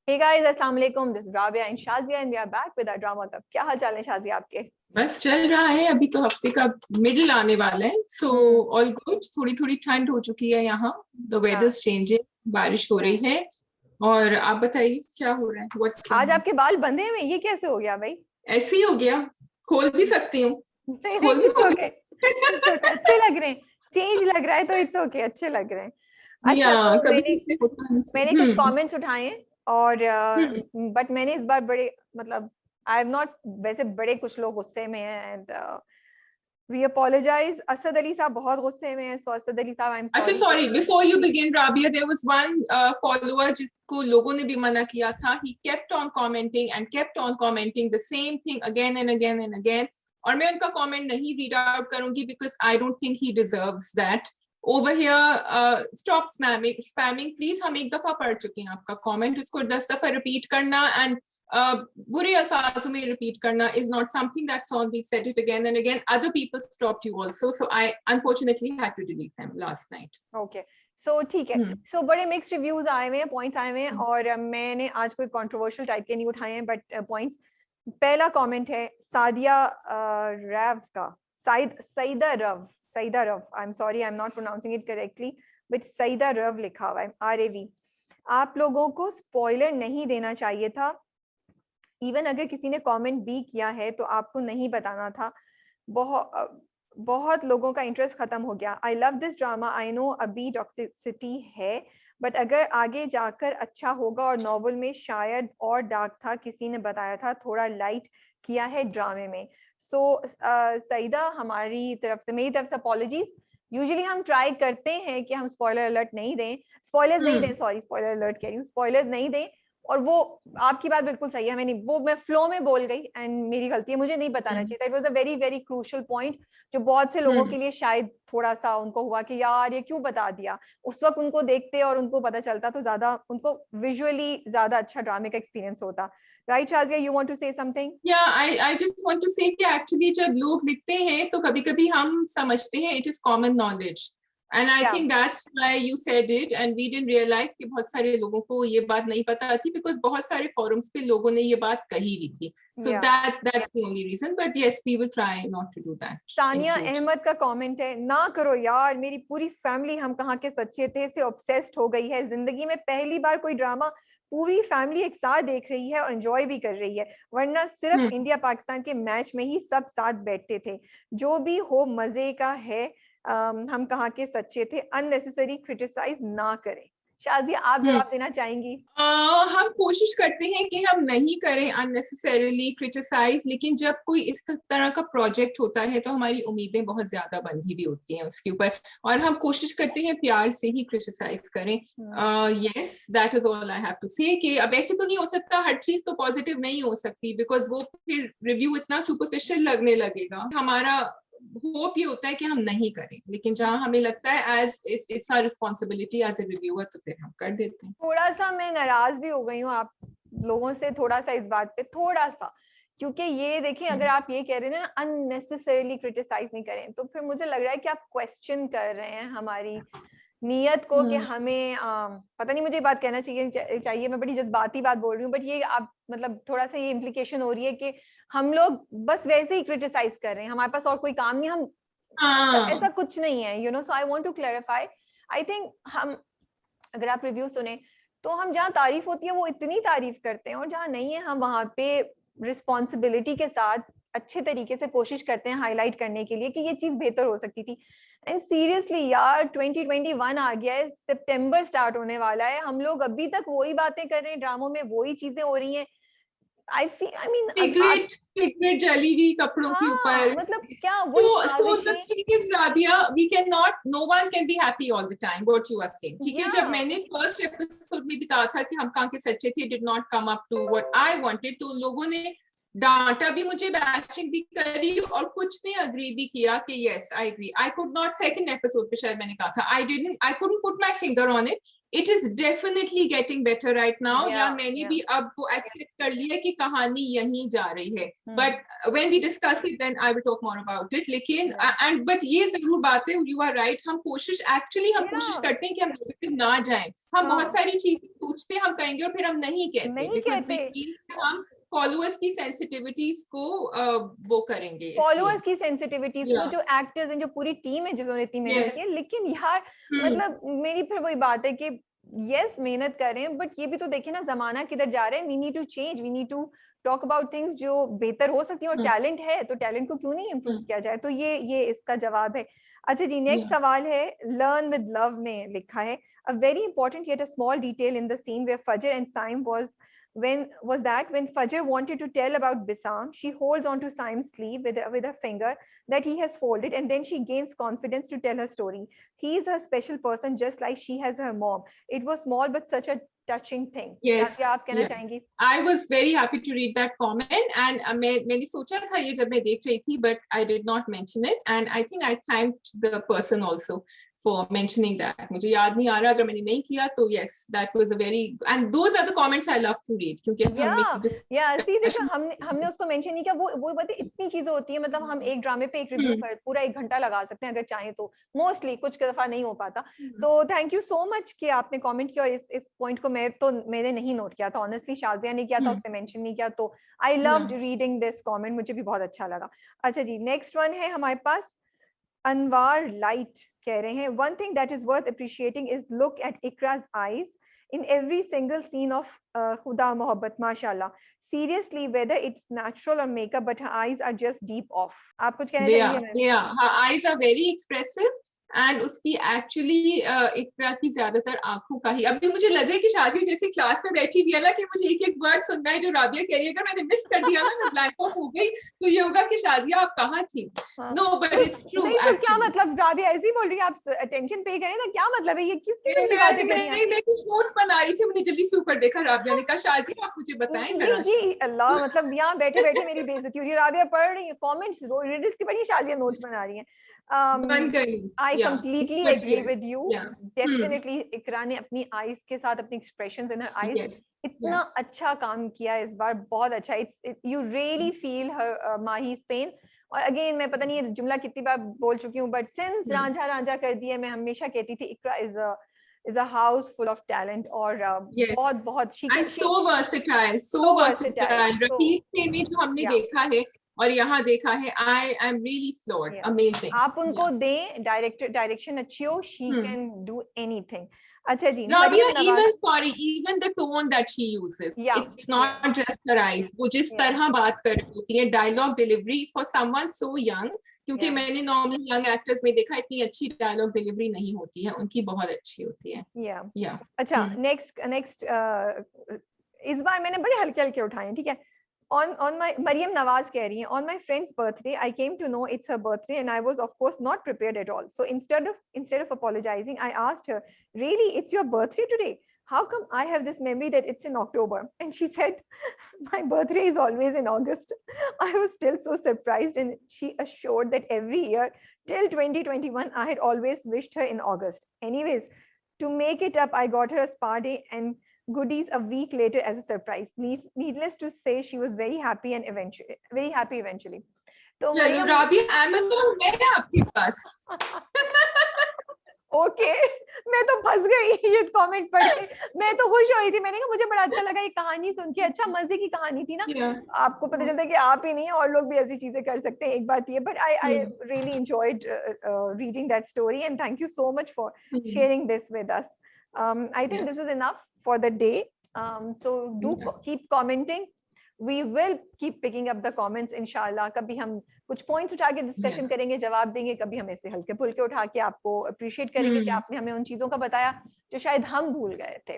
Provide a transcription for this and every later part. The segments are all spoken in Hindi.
Hey guys, अस्सलाम वालेकुम. This is Rabia and Shazia and we are back with our drama club. क्या हाल चाल है शाजिया आपके? बस चल रहा है. अभी तो हफ्ते का मिडिल आने वाला है, सो ऑल गुड. थोड़ी थोड़ी ठंड हो चुकी है यहाँ. द वेदर चेंजिंग, बारिश हो रही है. और आप बताइए क्या हो रहा है? What's आज going on? आपके बाल बंधे हुए, ये कैसे हो गया भाई? ऐसे ही हो गया. खोल भी सकती हूँ. नहीं नहीं, खोल दूँ इट्स अभी? ओके. इट्स ओके, अच्छे लग रहे हैं. चेंज लग रहा है तो इट्स ओके, अच्छे लग रहे हैं. या अच्छा, तो कभी मैंने ऐसे होता है. मैंने कुछ कमेंट्स उठाए हैं और हम्म. बट मैंने इस बार बड़े मतलब आई एम नॉट, वैसे बड़े कुछ लोग गुस्से में हैं and we apologise. Asad Ali साहब बहुत गुस्से में हैं, सो असद अली साहब आई एम अच्छा, sorry. Sorry, before you begin Rabia, there was one follower जिसको लोगों ने भी मना किया था. He kept on commenting and kept on commenting the same thing again and again and again. और मैं उनका कमेंट नहीं रीड आउट करूंगी because I don't think he deserves that. Over here stop spamming please. हम एक दफा पढ़ चुके हैं आपका कमेंट. उसको 10 दफा रिपीट करना एंड बुरे अल्फाजों में रिपीट करना is not something that's on. We said it again and again. Other people stopped you also, so I unfortunately had to delete them last night. Okay, so ठीक है. सो बड़े मिक्स्ड रिव्यूज आए हुए हैं, पॉइंट्स आए हुए हैं और मैंने आज कोई कंट्रोवर्शियल टाइप के नहीं उठाए हैं बट पॉइंट्स. पहला कमेंट है सादिया रव का. Saida Rav, I am sorry, I am not pronouncing it correctly, but Saida Rav लिखा हुआ है, RAV. आप लोगों को स्पॉइलर नहीं देना चाहिए था. इवन अगर किसी ने कमेंट भी किया है तो आपको नहीं बताना था. बहुत लोगों का इंटरेस्ट खत्म हो गया. आई love this drama. I know अभी टॉक्सिसिटी है बट अगर आगे जाकर अच्छा होगा. और नॉवल में शायद और डार्क था, किसी ने बताया था, थोड़ा लाइट किया है ड्रामे में. सो सईदा, हमारी तरफ से, मेरी तरफ से अपॉलॉजीज. यूजुअली हम ट्राई करते हैं कि हम स्पॉइलर अलर्ट नहीं दें, स्पॉयलर्स नहीं दें, सॉरी स्पॉइलर अलर्ट कह रही हूँ, स्पॉयलर्स नहीं दें. और वो आपकी बात बिल्कुल सही है, मैं फ्लो में बोल गई एंड मेरी गलती है, मुझे नहीं बताना चाहिए था. It was a very very crucial point जो बहुत से लोगों के लिए शायद थोड़ा सा उनको हुआ कि यार ये क्यों बता दिया. उस वक्त उनको देखते और उनको पता चलता तो ज्यादा उनको विजुअली ज्यादा अच्छा ड्रामे का एक्सपीरियंस होता. Right Shazia, you want to say something? या I just want to say कि एक्चुअली जब लोग लिखते हैं तो कभी कभी हम समझते हैं it is common knowledge. And I think that's why you said it and we didn't realise कि बहुत सारे लोगों को ये बात नहीं पता थी बिकॉज बहुत सारे फोरम्स पे लोगों ने ये बात कही भी थी. सो that's the only reason, but yes, we will try not to do that. Sania Ahmad का कमेंट है, ना करो यार, मेरी पूरी फैमिली हम कहाँ के सच्चे थे से ऑब्सेस्ड हो गई है. जिंदगी में पहली बार कोई ड्रामा पूरी फैमिली एक साथ देख रही है और एंजॉय भी कर रही है, वरना सिर्फ इंडिया पाकिस्तान के मैच में ही सब साथ बैठते थे. जो भी हो मजे का है. हम कहाँ के सच्चे थे. अननेसेसरी क्रिटिसाइज ना करें. शाजिया, आप जवाब देना चाहेंगी? हम कोशिश करते हैं कि हम नहीं करें अननेसेसरीली क्रिटिसाइज, लेकिन जब कोई इस तरह का प्रोजेक्ट होता है तो हमारी उम्मीदें बहुत ज्यादा बंधी भी होती हैं उसके ऊपर और हम कोशिश करते हैं प्यार से ही क्रिटिसाइज करें. Yes, that is all I have to say. कि अब ऐसे तो नहीं हो सकता, हर चीज तो पॉजिटिव नहीं हो सकती बिकॉज वो फिर रिव्यू इतना सुपरफिशियल लगने लगेगा. हमारा होप ये होता है कि हम नहीं करें, लेकिन जहां हमें लगता है as it's our responsibility as a reviewer तो फिर हम कर देते हैं. थोड़ा सा मैं नाराज भी हो गई हूँ आप लोगों से, थोड़ा सा इस बात पे, थोड़ा सा. क्योंकि ये देखिए, अगर आप ये कह रहे हैं ना अननेसेसरीली क्रिटिसाइज नहीं करें, तो फिर मुझे लग रहा है कि आप क्वेश्चन कर रहे हैं हमारी नीयत को कि हमें पता नहीं, मुझे बात कहना चाहिए, मैं बड़ी जज्बाती बात बोल रही हूँ, बट ये आप मतलब थोड़ा सा ये इम्प्लीकेशन हो रही है कि हम लोग बस वैसे ही क्रिटिसाइज कर रहे हैं, हमारे पास और कोई काम नहीं, हम ऐसा कुछ नहीं है, you know. So I want to clarify. I think हम, अगर आप रिव्यू सुने तो हम जहाँ तारीफ होती है वो इतनी तारीफ करते हैं और जहाँ नहीं है हम वहाँ पे रिस्पॉन्सिबिलिटी के साथ अच्छे तरीके से कोशिश करते हैं हाईलाइट करने के लिए कि ये चीज बेहतर हो सकती थी. एंड सीरियसली यार, 2021 आ गया है, सितंबर स्टार्ट होने वाला है, हम लोग अभी तक वही बातें कर रहे हैं, ड्रामों में वही चीजें हो रही हैं. I mean सिगरेट जली हुई कपड़ों के ऊपर. मतलब क्या so the thing is Rabia, we cannot, no one can be happy all the time, what you are saying. ठीक है, जब मैंने फर्स्ट एपिसोड में भी कहा था कि हम कहाँ के सच्चे थे, did not come up to what I wanted, तो लोगों ने डांटा भी मुझे, बैशिंग भी करी और कुछ ने अग्री भी किया कि yes I agree. I could not, second episode पे शायद मैंने कहा था, I couldn't put my finger on it, It is definitely getting better right now. या मैंने yeah. भी अब वो accept कर लिया कि कहानी यहीं जा रही है. But when we discuss it, then I will talk more about it. लेकिन but ये जरूर बात है, you are right. हम कोशिश करते हैं कि हम negative ना जाएं. हम बहुत सारी चीजें सोचते हैं हम कहेंगे और फिर हम नहीं कहते, because we feel हम फॉलोअर्स की सेंसिटिविटीज को वो करेंगे. फॉलोअर्स की सेंसिटिविटीज वो जो एक्टर्स हैं, जो पूरी टीम है जिन्होंने इतनी मेहनत की है, लेकिन यार मतलब मेरी फिर वही बात है कि यस मेहनत कर रहे हैं, बट ये भी तो देखिए ना जमाना किधर जा रहा है. We need to change, we need to talk about things जो बेहतर हो सकती है. और टैलेंट है तो टैलेंट को क्यों नहीं इम्प्रूव किया जाए. तो ये इसका जवाब है. अच्छा जी, नेक्स्ट सवाल है, लर्न विद लव ने लिखा है, a very important yet a small detail in the scene where Fajr and Saim when Fajr wanted to tell about Bisam, she holds on to Saim's sleeve with a finger that he has folded, and then she gains confidence to tell her story. He is her special person, just like she has her mom. It was small but such a touching thing. Yes. क्या आप कहना चाहेंगी? I was very happy to read that comment, and मैंने सोचा था ये जब मैं देख रही थी, but I did not mention it, and I think I thanked the person also for mentioning that. मुझे याद नहीं आ रहा, अगर मैंने नहीं किया तो yes, that was a very, and those are the comments I love to read, क्योंकि see देखो हमने उसको मेंशन नहीं किया. वो बातें इतनी चीजें होती है, मतलब हम एक ड्रामे पे एक रिव्यू कर पूरा 1 घंटा लगा सकते हैं अगर चाहें तो. मोस्टली कुछ दफा नहीं हो पाता. तो थैंक यू सो मच कि आपने कमेंट किया. और इस पॉइंट को मैंने नहीं नोट किया था ऑनेस्टली, शाजिया ने किया था, उसने मेंशन नहीं किया. तो I loved reading this comment, मुझे भी बहुत अच्छा लगा. अच्छा जी, नेक्स्ट वन है हमारे पास, अनवार लाइट कह रहे हैं, one thing that is worth appreciating is look at Ikra's eyes in every single scene of Khuda Mohabbat, mashallah. Seriously, whether it's natural or makeup, but her eyes are just deep off. आप कुछ कहना चाहेंगे? Yeah, her eyes are very expressive. And उसकी एक्चुअली इकरा की ज्यादातर आंखों का ही. अभी मुझे लग रहा है कि शाजी जैसे क्लास में बैठी हुई है ना, कि मुझे एक एक वर्ड सुनना है जो राबिया कह रही है. अगर मैंने मिस कर दिया ना, मैं ब्लैंक आउट हो गई, तो ये होगा कि शाजिया आप कहाँ थी. No but it's true. तो क्या मतलब राबिया ऐसे ही बोल रही है, आप अटेंशन पे करें ना, क्या मतलब है ये? किसकी बातें कर रही हैं? मैं कुछ नोट्स बना रही थी, मैंने जल्दी से ऊपर देखा, राबिया ने कहा शाजिया आप मुझे बताएं जरा. ये अल्लाह, मतलब यहाँ बैठे बैठे मेरी बेइज्जती हो रही है. राबिया पढ़ रही है कमेंट्स, रीडर्स की पढ़ी, शाजिया नोट्स बना रही है. I completely agree with you. Definitely इकरा ने अपनी आईज के साथ, अपनी एक्सप्रेशंस इन हर आईज इतना अच्छा काम किया इस बार, बहुत अच्छा. You really feel her माही's pain. और अगेन मैं पता नहीं ये जुमला कितनी बार बोल चुकी हूँ, बट सिंस रांझा रांझा कर दिया, मैं हमेशा कहती थी इकरा is a house full of talent. और बहुत so versatile. रकीब से में जो हमने देखा है और यहाँ देखा है, I am really floored. Amazing. आप उनको दें डायरेक्शन अच्छी हो, she can do anything. अच्छा जी, even the tone that she uses, it's not just her eyes. वो जिस तरह बात कर रही होती है, dialogue delivery for someone so young, क्योंकि मैंने नॉर्मली यंग एक्टर्स में देखा इतनी अच्छी डायलॉग डिलीवरी नहीं होती है, उनकी बहुत अच्छी होती है. अच्छा, नेक्स्ट इस बार मैंने बड़े हल्के हल्के उठाए, ठीक है. On my Mariam Nawaz कह रही है, on my friend's birthday I came to know it's her birthday and I was of course not prepared at all. So instead of apologizing, I asked her, really, it's your birthday today? How come I have this memory that it's in October? And she said, my birthday is always in August. I was still so surprised, and she assured that every year till 2021 I had always wished her in August. Anyways, to make it up, I got her a spa day and goodies a week later as a surprise. Needless to say, she was very happy eventually. तो राबिया, Amazon है आपके पास? ओके, मैं तो फंस गई ये कमेंट पढ़ के. मैं तो खुश हो रही थी, मैंने कहा मुझे बड़ा अच्छा लगा ये कहानी सुन के. अच्छा, मजे की कहानी थी ना. आपको पता चलता है कि आप ही नहीं, और लोग भी ऐसी चीजें कर सकते हैं, एक बात ये. But I really enjoyed reading that story, and thank you so much for sharing this with us. I think this is enough for the day. So do keep commenting. We will keep picking up the comments, inshallah. कभी हम कुछ पॉइंट्स उठा के डिस्कशन करेंगे, जवाब देंगे. कभी हम ऐसे हल्के फुल्के उठा के आपको अप्रिशिएट करेंगे कि आपने हमें उन चीजों का बताया जो शायद हम भूल गए थे.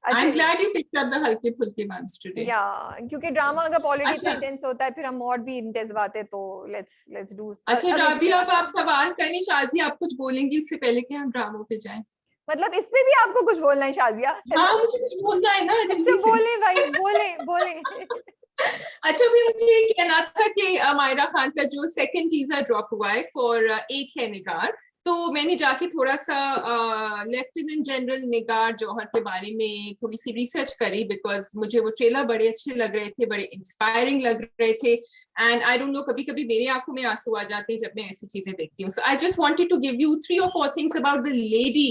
I'm glad you picked up the हल्के फुल्के ones today. क्योंकि ड्रामा अगर ऑलरेडी इंटेंस होता है, फिर हम और भी इंटेंस बातें, तो let's do. अच्छा राबिया, अब आप सवाल करें. शाजी, आप कुछ बोलेंगी इससे पहले कि हम ड्रामों पे जाएं? मतलब इस पे भी आपको कुछ बोलना है शाजिया? हाँ, मुझे कुछ बोलना है ना, जल्दी से बोले भाई, बोले. अच्छा, भी मुझे ये कहना था कि मायरा खान का जो सेकंड टीजर ड्रॉप हुआ है फॉर एक है निगार, तो मैंने जाके थोड़ा सा लेफ्टिनेंट जनरल निगार जौहर के बारे में थोड़ी सी रिसर्च करी, बिकॉज मुझे वो ट्रेलर बड़े अच्छे लग रहे थे, बड़े इंस्पायरिंग लग रहे थे, एंड आई डोंट नो, कभी कभी मेरी आंखों में आंसू आ जाते हैं जब मैं ऐसी चीजें देखती हूँ. So I just wanted to give you 3 or 4 things about the lady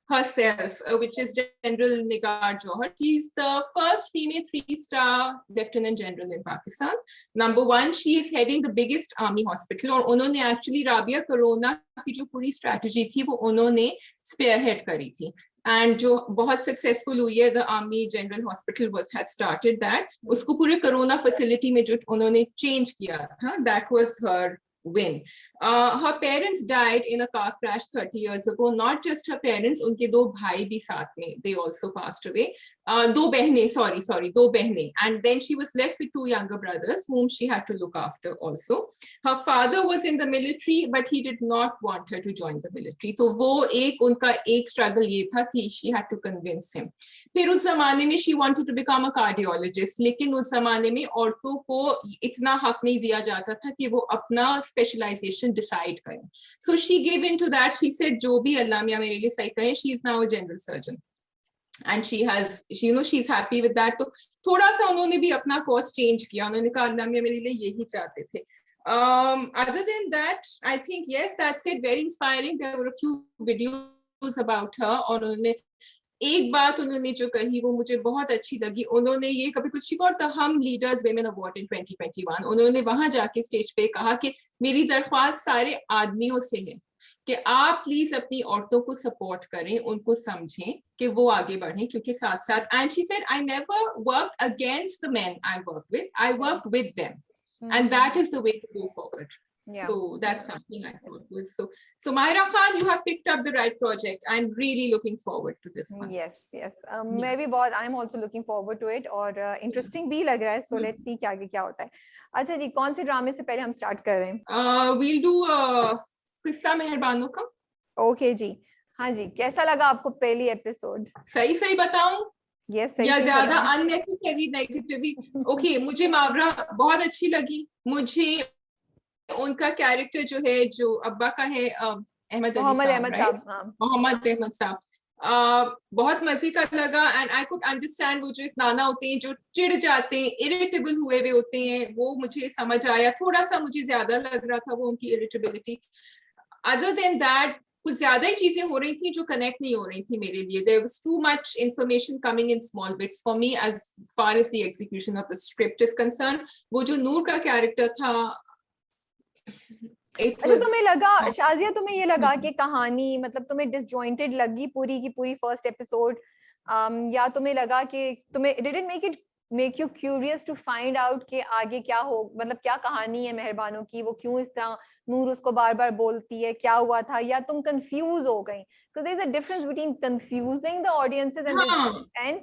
herself, which is General Nigar Johar. She's the first female 3-star Lieutenant General in Pakistan. Number 1, she is heading the biggest army hospital, और उन्होंने actually राबिया कोरोना की जो पूरी strategy थी वो उन्होंने spearhead करी थी, and जो बहुत successful हुई है. The Army General Hospital had started that. उसको पूरे कोरोना facility में जो उन्होंने change किया था, that was her win. Her parents died in a car crash 30 years ago. Not just her parents, उनके 2 भाई भी साथ में, they also passed away. 2 बहनें, sorry, 2 बहनें. And then she was left with 2 younger brothers whom she had to look after also. Her father was in the military, but he did not want her to join the military. तो वो उनका एक struggle ये था कि she had to convince him. फिर उस जमाने में she wanted to become a cardiologist, लेकिन उस जमाने में औरतों को इतना हक नहीं दिया जाता था कि वो अपना specialization decide करें. So she gave in to that. She said जो भी अल्लाह मियां मेरे लिए सही कहे. She is now a general surgeon. And she's happy with that. तो थोड़ा सा उन्होंने भी अपना course change किया. उन्होंने कहा अल्लाह मियां मेरे लिए यही चाहते थे. Other than that, I think yes, that's it. Very inspiring. There were a few videos about her. और उन्होंने एक बात उन्होंने जो कही वो मुझे बहुत अच्छी लगी. उन्होंने ये कभी कुछ got the Hum Leaders Women Award in 2021. उन्होंने वहां जाके स्टेज पे कहा कि मेरी दरख्वास्त सारे आदमियों से है कि आप प्लीज अपनी औरतों को सपोर्ट करें, उनको समझें कि वो आगे बढ़ें, क्योंकि साथ साथ. And she said I never worked against the main I work with, I work with them, and that is the way to go forward. Yeah. So that's something I thought was so Mahira Khan, you have picked up the right project. I'm really looking forward to this one. Yes. मैं भी बहुत, I'm also looking forward to it, और interesting भी लग रहा है. So let's see क्या क्या होता है. अच्छा जी, कौन से ड्रामे से पहले हम स्टार्ट कर रहे हैं? We'll do किस्सा मेहरबानों का. ओके जी. हाँ जी, कैसा लगा आपको पहली एपिसोड? सही बताऊं? Yes, या ज्यादा अननेसेसरी नेगेटिविटी? ओके, मुझे मावरा बहुत अच्छी लगी. मुझे उनका कैरेक्टर जो है, जो अब्बा का है, मोहम्मद अहमद साहब, बहुत मजे का लगा. एंड आई कुड अंडरस्टैंड वो जो एक नाना होते हैं जो चिढ़ जाते हैं, इरिटेबल हुए होते हैं, वो मुझे समझ आया. थोड़ा सा मुझे ज्यादा लग रहा था वो उनकी इरिटेबिलिटी. अदर देन दैट कुछ ज्यादा ही चीजें हो रही थी जो कनेक्ट नहीं हो रही थी मेरे लिए. There was too much information coming in small bits for me as far as the execution of the script is concerned. वो जो नूर का कैरेक्टर था, अच्छा, तुम्हें लगा शाजिया, तुम्हें ये लगा कि कहानी मतलब तुम्हें डिसजॉइंटेड लगी पूरी की पूरी फर्स्ट एपिसोड, या तुम्हें लगा कि तुम्हें did it make you curious to find out कि आगे क्या हो, मतलब क्या कहानी है मेहरबानों की, वो क्यों इस तरह नूर उसको बार बार बोलती है, क्या हुआ था, या तुम कंफ्यूज हो गई? Because there is a difference between confusing the audiences and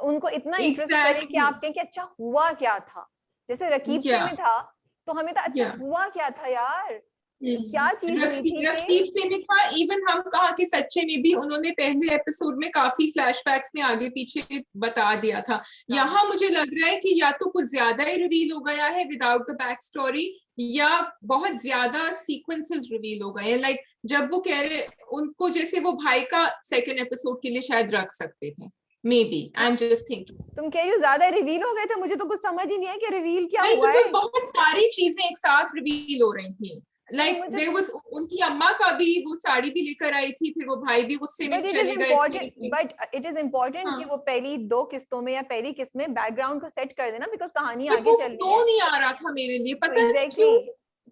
उनको इतना इंटरेस्ट करे कि आप कहें कि अच्छा हुआ क्या था. जैसे रकीब से में था तो हमें तो अच्छा हुआ क्या था यार, क्या चीज रकीब से भी था. इवन हम कहा कि सच्चे में भी उन्होंने पहले एपिसोड में काफी फ्लैशबैक्स में आगे पीछे बता दिया था. यहाँ मुझे लग रहा है कि या तो कुछ ज्यादा ही रिवील हो गया है विदाउट द बैक स्टोरी, या बहुत ज्यादा सीक्वेंसेस रिवील हो गए हैं. लाइक जब वो कह रहे उनको, जैसे वो भाई का सेकेंड एपिसोड के लिए शायद रख सकते थे. Maybe I'm just thinking. तुम कह रही हो ज्यादा रिवील हो गए थे, मुझे तो कुछ समझ ही नहीं है कि रिवील क्या हुआ है. बहुत सारी चीजें एक साथ रिवील हो रही थी. Like there was उनकी अम्मा का भी वो साड़ी भी लेकर आई थी, फिर वो भाई भी गुस्से में चले गए. बट इट इज इम्पोर्टेंट कि वो पहली 2 किस्तों में या पहली किस्त में बैकग्राउंड को सेट कर देना, बिकॉज कहानी आगे चल रही है. तो नहीं आ रहा था मेरे लिए, पता है क्यों?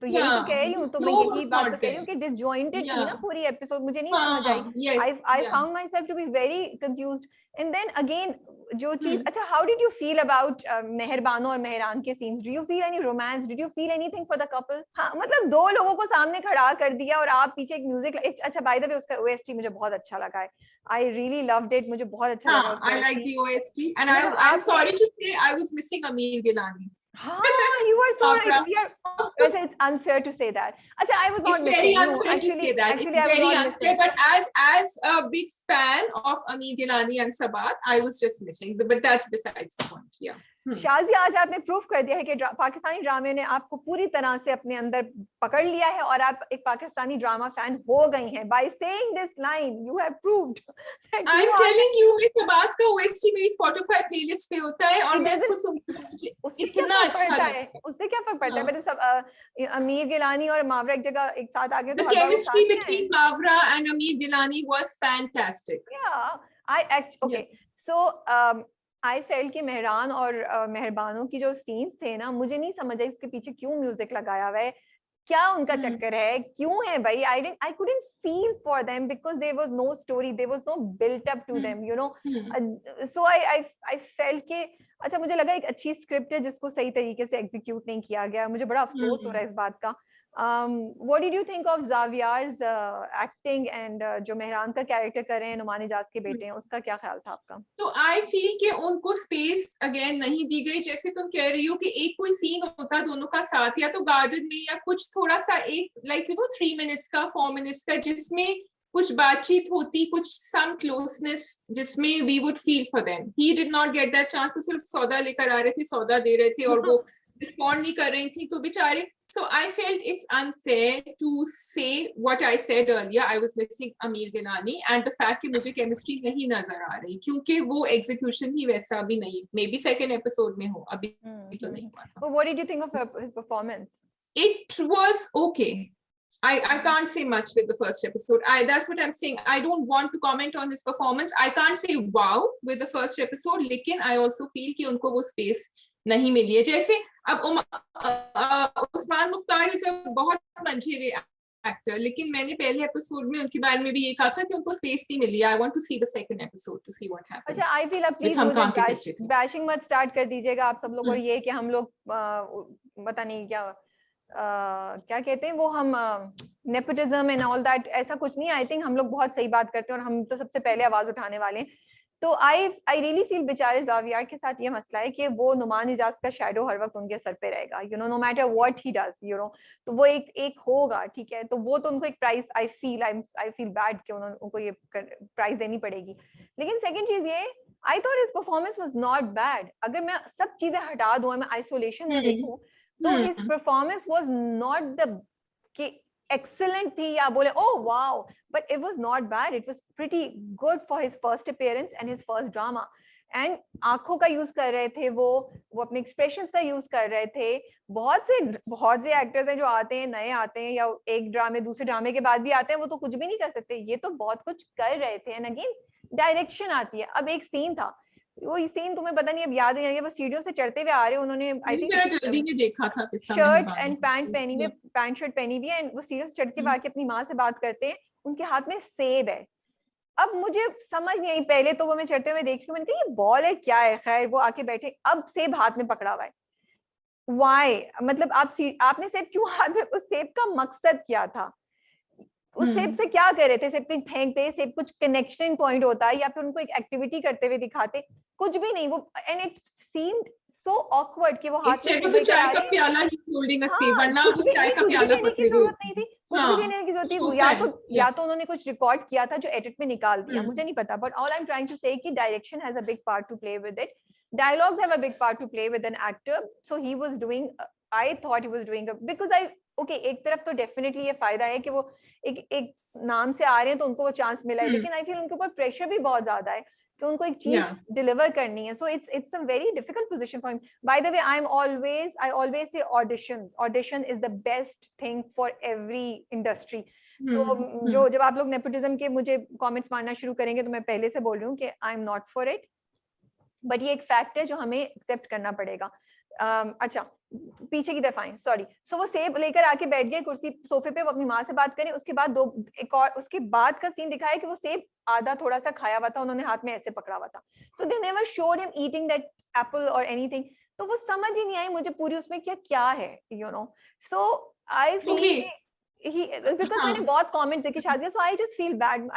तो यही तो कह रही हूँ, तो मैं यही बात तो कह रही हूँ कि डिसजॉइंटेड थी ना पूरी एपिसोड, मुझे नहीं समझ आई. I found myself to be very confused. And then again जो चीज, अच्छा, how did you feel about Mehrbano और मेहरान के scenes? Do you feel any romance? Did you feel anything for the couple? हाँ, मतलब 2 लोगों को सामने खड़ा कर दिया और आप पीछे एक म्यूजिक. अच्छा, बाय द वे उसका ओएसटी मुझे बहुत अच्छा लगा है. आई रियली लव्ड इट, मुझे बहुत अच्छा लगा. I like the OST and I am sorry to say I was missing अमीर Gilani. You are so right. We are. It's unfair to say that. Acha, I was not. It's very unfair to say that. It's very unfair. But as a big fan of Amin Gilani and Sabat, I was just missing. But that's besides the point. Yeah. Shazia आज आपने प्रूफ कर दिया है कि पाकिस्तानी ड्रामे ने आपको पूरी तरह से अपने अंदर पकड़ लिया है और आप एक पाकिस्तानी ड्रामा फैन हो गई हैं। By saying this line you have proved that I am telling you, इस बात का ओएसटी मेरी स्पॉटिफाई प्लेलिस्ट पे होता है और मैं इसको सुनती हूँ, उससे इतना अच्छा लगता है। उससे क्या फर्क पड़ता है? मतलब सब अमीर गिलानी और मावरा एक जगह एक साथ आ गए तो The chemistry between Mavra and Amir Gilani was fantastic. Okay. So I felt कि मेहरान और मेहरबानों की जो सीन्स थे ना, मुझे नहीं समझ आई इसके पीछे क्यों म्यूजिक लगाया हुआ है, क्या उनका चक्कर है, क्यों है भाई? I couldn't feel for them because there was no story, there was no built up to them, you know. So I felt कि अच्छा, मुझे लगा एक अच्छी स्क्रिप्ट है जिसको सही तरीके से एग्जीक्यूट नहीं किया गया, मुझे बड़ा अफसोस हो रहा है इस बात का। What did you think of Xavier's acting and जो मेहरान का कैरेक्टर कर रहे हैं, नुमान इजाज के बेटे हैं, उसका क्या ख्याल था आपका? तो आई फील कि उनको स्पेस अगेन नहीं दी गई। जैसे तुम कह रही हो कि एक कोई सीन होता दोनों का साथ, या तो गार्डन में या कुछ थोड़ा सा एक लाइक 3 मिनट्स का 4 मिनट्स का, जिसमें कुछ बातचीत होती, कुछ सम क्लोजनेस जिसमें we would feel for them. He did not get that chance. सिर्फ सौदा लेकर आ रहे थे, सौदा दे रहे थे और वो रिस्पॉन्ड नहीं कर रही थी, तो बेचारे। So I felt it's unfair to say what I said earlier. I was missing Amir Gilani and the fact कि मुझे chemistry नहीं नजर आ रही, क्योंकि वो execution ही वैसा अभी नहीं, maybe second episode में हो, अभी तो नहीं हुआ था। But what did you think of his performance? It was okay. I can't say much with the first episode. That's what I'm saying. I don't want to comment on his performance. I can't say wow with the first episode, लेकिन I also feel कि उनको वो space नहीं मिली है। जैसे अब उस्मान मुख्तार इज बहुत मंझे हुए एक्टर, लेकिन मैंने पहले एपिसोड में उनके बारे में भी ये कहा था कि उनको स्पेस नहीं मिली। I want to see the second episode to see what happens. अच्छा, आई फील प्लीज मुझे बैशिंग मत स्टार्ट कर दीजिएगा आप सब लोग, और ये कि हम लोग पता नहीं क्या क्या कहते हैं वो, हम नेपोटिज्म एंड ऑल दैट, ऐसा कुछ नहीं। आई थिंक हम लोग बहुत सही बात करते हैं और हम तो सबसे पहले आवाज उठाने वाले हैं। तो आई रियली फील बेचारे ज़ावियर के साथ ये मसला है कि वो नुमान इजाज का शैडो हर वक्त उनके सर पे रहेगा, you know, no matter what he does, you know. तो वो एक होगा, ठीक है, तो वो तो उनको एक प्राइस, आई फील बैड कि उनको ये प्राइस देनी पड़ेगी। लेकिन सेकंड चीज ये, I thought his performance was not bad. अगर मैं सब चीजें हटा दूं, मैं आइसोलेशन में देखूं, तो his performance was not the कि excellent थी या बोले oh wow, but it was not bad. It was pretty good for his first appearance and his first drama. And आंखों का यूज कर रहे थे, वो अपने एक्सप्रेशंस का यूज कर रहे थे। बहुत से एक्टर्स हैं जो आते हैं, नए आते हैं या एक ड्रामे दूसरे ड्रामे के बाद भी आते हैं, वो तो कुछ भी नहीं कर सकते, ये तो बहुत कुछ कर रहे थे। एंड अगेन डायरेक्शन आती है। अब एक सीन था, वो सीन तुम्हें पता नहीं अब याद नहीं, वो सीढ़ियों से चढ़ते हुए आ रहे, उन्होंने आई थिंक जल्दी में देखा था, शर्ट एंड पैंट पहनी हुई, पैंट शर्ट पहनी हुई है, एंड वो सीढ़ियों से चढ़ के आके अपनी माँ से बात करते हैं, उनके हाथ में सेब है। अब मुझे समझ नहीं आई, पहले तो वो मैं चढ़ते हुए देख रही हूँ, मैंने कहा ये बॉल है क्या है, खैर वो आके बैठे, अब सेब हाथ में पकड़ा हुआ है। वाई, मतलब आपने सेब क्यों हाथ में, उस सेब का मकसद क्या था? उस सेब से क्या कर रहे थे? सेब कहीं फेंकते, सेब कुछ कनेक्शन पॉइंट होता है, या फिर उनको एक एक्टिविटी करते हुए दिखाते? कुछ भी नहीं। वो and it seemed so awkward कि वो हाथ में चाय का प्याला ही होल्डिंग अ सेब, वरना वो चाय का प्याला पकड़े हुए नहीं थी, कुछ भी देने की जरूरत थी। या तो उन्होंने कुछ रिकॉर्ड किया था जो एडिट में निकाल दिया, मुझे नहीं पता। But all I am trying to say कि direction has a big part to play with it, dialogues have a big part to play with an actor, so he was doing, I thought he was doing because okay, एक तरफ तो डेफिनेटली ये फायदा है कि वो एक नाम से आ रहे हैं तो उनको वो चांस मिला है, लेकिन आई फील उनके ऊपर प्रेशर भी बहुत ज्यादा है कि उनको एक चीज डिलीवर करनी है। So it's a very difficult position for him. By the way, I always say audition is the best thing for every industry. तो जब आप लोग नेपोटिज्म के मुझे कमेंट्स मारना शुरू करेंगे, तो मैं पहले से बोल रही हूँ कि आई am not for it, but ये एक फैक्ट है जो हमें एक्सेप्ट करना पड़ेगा। अच्छा, पीछे की तरफ आए, सॉरी। सो वो सेब लेकर आके बैठ गए कुर्सी सोफे पे, वो अपनी माँ से बात करें, उसके बाद एक और उसके बाद का सीन दिखाया कि वो सेब आधा थोड़ा सा खाया हुआ था, उन्होंने हाथ में ऐसे पकड़ा हुआ था। So they never showed him eating that apple और एनीथिंग। तो वो समझ ही नहीं आई मुझे पूरी उसमें क्या है, you know. So I feel because मैंने बहुत कमेंट देखे शाज़िया, सो आई जस्ट फील बैड।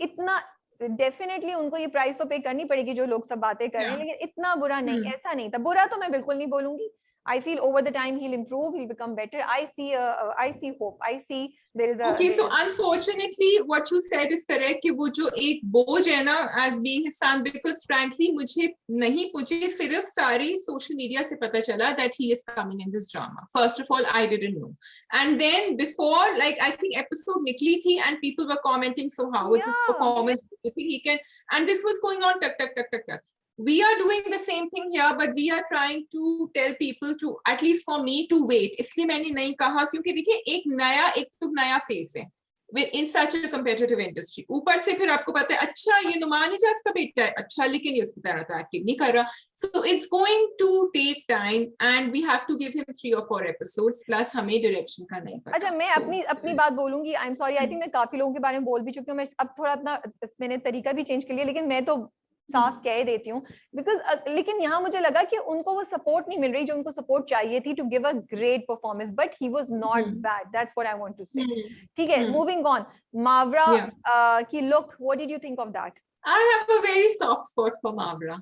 इतना डेफिनेटली उनको ये प्राइस तो पे करनी पड़ेगी जो लोग सब बातें कर रहे हैं, लेकिन इतना बुरा नहीं, ऐसा नहीं था। बुरा तो मैं बिल्कुल नहीं बोलूंगी, I feel over the time he'll improve, he'll become better. I see hope. I see there is a. Okay, so unfortunately, what you said is correct कि वो जो एक बोझ है ना as being his son, because frankly मुझे सिर्फ सारी social media से पता चला that he is coming in this drama. First of all, I didn't know, and then before, like I think episode निकली थी and people were commenting, so how was his performance? Do you think he can? And this was going on tak. We are doing the same thing here, but we are trying to tell people to, at least for me, to wait. इसलिए मैंने नहीं कहा क्योंकि देखिए एक नया फेस है in such a competitive industry. ऊपर से फिर आपको पता है अच्छा ये नुमान इजाज का बेटा है अच्छा लेकिन ये उसकी तरह तो एक्टिव नहीं कर रहा. So it's going to take time and we have to give him 3 or 4 episodes plus हमें direction का नहीं पता. अच्छा मैं अपनी बात बोलूंगी. I'm sorry, I think मैं काफी लोगों के बारे में बोल भी चुकी हूँ. मैं अब थोड़ा अपना मैंने तरीका भी चेंज कर लिया, लेकिन मैं तो साफ कह देती हूँ बिकॉज लेकिन यहाँ मुझे लगा कि उनको वो सपोर्ट नहीं मिल रही जो उनको सपोर्ट चाहिए थी to give a great performance, but he was not bad. That's what I want to say. ठीक है, मूविंग ऑन. मावरा की look, what did you think of that? I have a very soft spot for Mavra.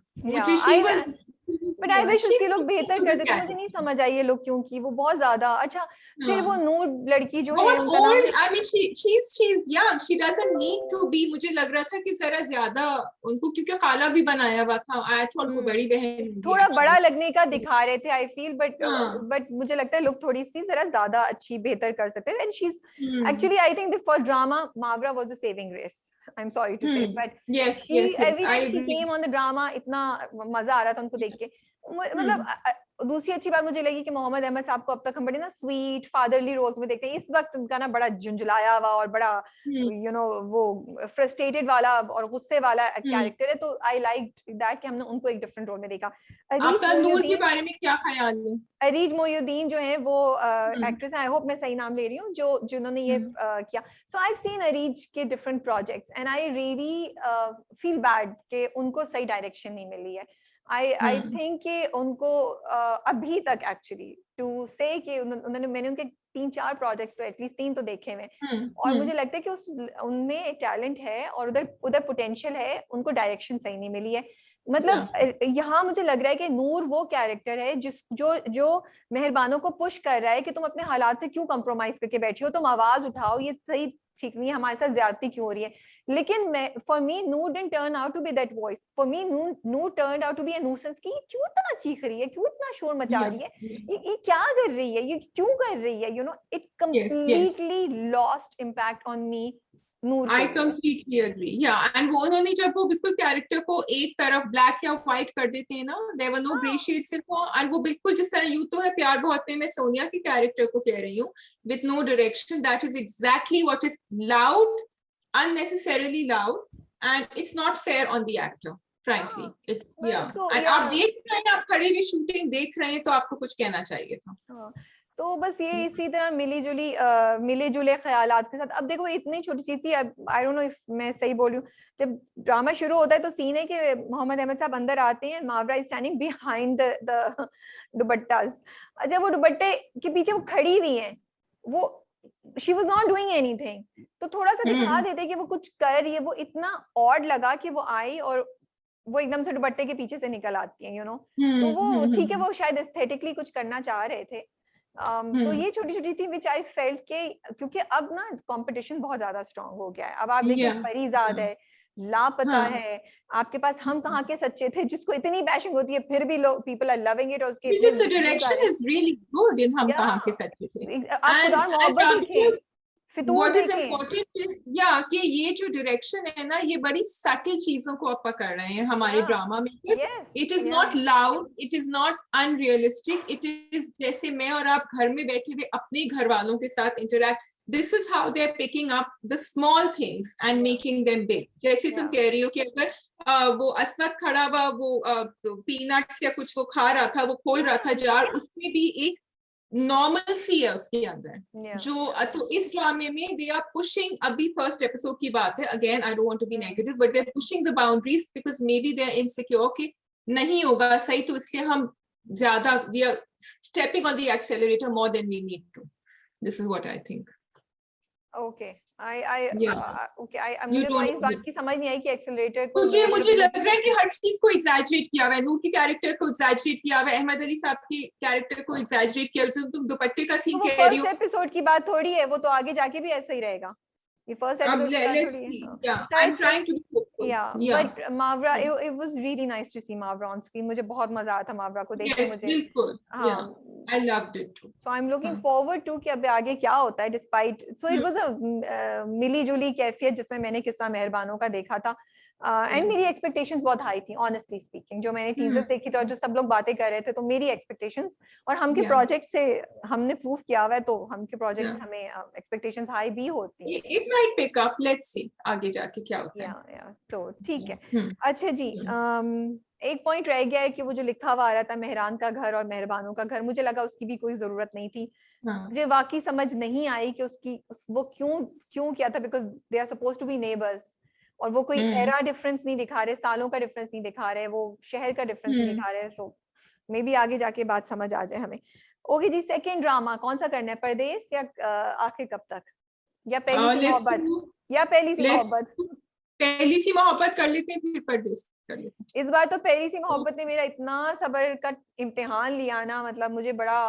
But I wish उसकी लोग बेहतर कर देते. मुझे नहीं समझ आई ये लोग क्योंकि वो बहुत ज्यादा अच्छा. फिर वो नूर लड़की जो है उनका नाम, I mean she's young, she doesn't need to be. मुझे लग रहा था कि जरा ज्यादा उनको क्योंकि खाला भी बनाया हुआ था. I thought उनको बड़ी बहन थोड़ा बड़ा लगने का दिखा रहे थे I feel, but मुझे लगता है लोग थोड़ी सी जरा ज्यादा अच्छी बेहतर कर सकते हैं. And she's actually I think for drama Mavra was a saving grace. I'm sorry to say, but yes, every time she came on the drama, इतना मजा आ रहा था उनको देख के. मतलब दूसरी अच्छी बात मुझे लगी कि मोहम्मद अहमद साहब को अब तक हम बड़े ना स्वीट फादरली रोल्स में देखते हैं. इस वक्त उनका ना बड़ा झुंझलाया हुआ और बड़ा यू नो वो फ्रस्ट्रेटेड वाला और गुस्से वाला कैरेक्टर है. तो आई लाइक दैट कि हमने उनको एक डिफरेंट रोल में देखा. आपका नूर के बारे में क्या ख्याल है? अरीज मोयुद्दीन जो है वो एक्ट्रेस है, आई होप मैं सही नाम ले रही हूँ, जिन्होंने ये किया. सो आई हैव सीन अरीज के different projects and I really feel bad कि उनको सही डायरेक्शन नहीं मिली है. I think कि उनको अभी तक एक्चुअली टू से कि मैंने उनके 3-4 प्रोजेक्ट्स तो एटलीस्ट 3 तो देखे हुए और मुझे लगता है कि उनमें टैलेंट है और उधर पोटेंशियल है, उनको डायरेक्शन सही नहीं मिली है. मतलब यहाँ मुझे लग रहा है कि नूर वो कैरेक्टर है जो मेहरबानों को पुश कर रहा है कि तुम अपने हालात से क्यों कॉम्प्रोमाइज करके बैठी हो, तुम आवाज उठाओ, ये सही ठीक नहीं है, हमारे साथ ज्यादती क्यों हो रही है. लेकिन for me Noor didn't turn out to be that voice. For me Noor turned out to be a nuisance कि क्यों इतना चीख रही है, क्यों इतना शोर मचा रही है, ये क्या कर रही है, ये क्यों कर रही है, you no. It completely lost impact on me. I completely agree. Yeah, and वो उन्होंने जब वो बिल्कुल कैरेक्टर को एक तरफ ब्लैक या व्हाइट कर देते हैं ना, there were no gray shades in वो, and वो बिल्कुल जिस तरह यूं तो है प्यार बहुत में मैं सोनिया के कैरेक्टर को कह रही हूँ, with no direction. That is exactly what is loud, unnecessarily loud, and it's not fair on the actor. Frankly, it's and आप देख रहे हैं, आप खड़े भी शूटिंग देख रहे हैं, तो आपको कुछ कहना चाहिए था. तो बस ये इसी तरह मिले जुले ख्यालात के साथ. अब देखो इतनी छोटी चीज थी, आई डोंट नो इफ मैं सही बोल रही हूँ, जब ड्रामा शुरू होता है तो सीन है कि मोहम्मद अहमद साहब अंदर आते हैं, मावरा इज स्टैंडिंग बिहाइंड द दुपट्टास. जब वो दुपट्टे के पीछे वो खड़ी हुई हैं, वो she was not doing anything, तो थोड़ा सा दिखा देते कि वो कुछ कर रही है. वो इतना ऑड लगा कि वो आई और वो एकदम से दुपट्टे के पीछे से निकल आती है, यू नो. तो वो ठीक है, वो शायद एस्थेटिकली कुछ करना चाह रहे थे. तो ये छोटी छोटी थी विच आई फेल्ट के, क्योंकि अब ना कंपटीशन बहुत ज्यादा स्ट्रांग हो गया है. अब आप देखिए परीजाद है, लापता है, आपके पास हम कहाँ के सच्चे थे जिसको इतनी बैशिंग होती है फिर भी लोग पीपल आर लविंग इट. और उसके the direction is really good in हम कहाँ के सच्चे थे. आप खुदा मोहब्बत देखें, What is important is कि ये जो डायरेक्शन है ना, ये बड़ी सटल चीजों को आप पकड़ रहे हैं हमारे ड्रामा में. It is not loud, it is not unrealistic, it is जैसे मैं और आप घर में बैठे हुए अपने घर वालों के साथ interact. This is how they are picking up the small things and making them big. जैसे तुम कह रही हो कि अगर वो अस्वद खड़ा हुआ वो पीनट्स या कुछ वो खा रहा था, वो खोल रहा था जार, उसमें भी एक नॉर्मलसी है उसके अंदर. जो तो इस ड्रामे में दे आर पुशिंग, अभी फर्स्ट एपिसोड की बात है, again I don't want to be negative, but they are pushing the boundaries because maybe they are insecure कि नहीं होगा सही, तो इसलिए हम ज्यादा we are stepping on the accelerator more than we need to. This is what I think. Okay, मुझे don't इस know बात him. की समझ नहीं आई कि एक्सेलरेटर को मुझे लग रहा है कि हर चीज को एग्जैजरेट किया हुआ है, नूर के कैरेक्टर को एग्जैजरेट किया हुआ है, अहमद अली साहब के कैरेक्टर को एग्जैजरेट किया हुआ है। तुम दुपट्टे का सीन वो कह रही फर्स्ट हो, एपिसोड की बात थोड़ी है, वो तो आगे जाके भी ऐसा ही रहेगा, ये फर्स्ट अब एपिसोड की बात लेट्स थोड़ी है। सी, हाँ, या आई एम शायद से trying to be hopeful, Yeah, या but Mavra, it was really nice to see Mavra on screen. मुझे बहुत मजा आया था Mavra को देख के, यस मुझे बिल्कुल, या हाँ, I loved it too. so I'm looking forward to कि अब आगे क्या होता है, despite so it was a मिली जुली कैफियत जिसमें मैंने किस्सा मेहरबानों का देखा था, एंड मेरी एक्सपेक्टेशंस बहुत हाई थी ऑनेस्टली स्पीकिंग, जो मैंने टीजर देखी थी और जो सब लोग बातें कर रहे थे, तो मेरी एक्सपेक्टेशंस और हम के प्रोजेक्ट से हमने प्रूव किया हुआ है, तो हम के प्रोजेक्ट से हमें एक्सपेक्टेशंस हाई भी होती हैं। It might pick up, let's see आगे जाके क्या होता है। या सो ठीक है। अच्छा जी, एक पॉइंट रह गया है कि वो जो लिखा हुआ आ रहा था मेहरान का घर और मेहरबानों का घर, मुझे लगा उसकी भी कोई जरूरत नहीं थी। मुझे वाकई समझ नहीं आई कि वो क्यों किया था, because they are suppose to be neighbours, और वो कोई एरा डिफरेंस नहीं दिखा रहे, सालों का डिफरेंस नहीं दिखा रहे, वो शहर का डिफरेंस नहीं दिखा रहे, सो मे बी आगे जाके बात समझ आ जाए हमें। ओके जी, सेकंड ड्रामा कौन सा करना है, परदेस या आखिर कब तक, या पहली सी मोहब्बत, या पहली सी मोहब्बत? पहली सी मोहब्बत कर लेते हैं, फिर परदेस कर लेते हैं। इस बार तो पहली सी मोहब्बत ने मेरा इतना सब्र का इम्तिहान लिया ना, मतलब मुझे बड़ा,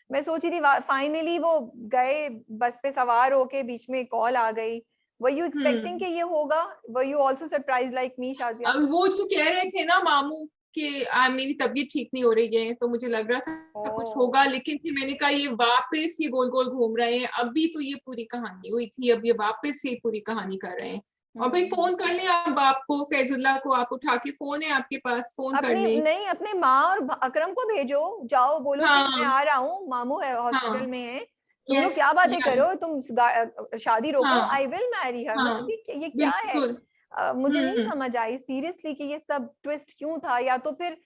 मैं सोची थी फाइनली वो गए बस पे सवार होके, बीच में कॉल आ गई। वर यू एक्सपेक्टिंग कि ये होगा? Were you also surprise like me Shazia? वो जो कह रहे थे ना मामू कि मेरी तबीयत ठीक नहीं हो रही है, तो मुझे लग रहा था कुछ होगा, लेकिन फिर मैंने कहा ये वापस ये गोल गोल घूम रहे हैं, अभी तो ये पूरी कहानी हुई थी, अब ये वापस ये पूरी कहानी कर रहे हैं। और भाई फोन कर ले आप बाप को, फैजुल्लाह को, आप उठा के, फोन है आपके पास, फोन कर ले। नहीं, अपने माँ और अकरम को भेजो, जाओ बोलो कि मैं आ रहा हूँ, मामू है हॉस्पिटल में है, तुम लोग क्या बातें करो, तुम शादी रोको, आई विल मैरी हर। मतलब ये क्या है? मुझे नहीं समझ आई सीरियसली कि ये सब ट्विस्ट क्यों था, या तो फिर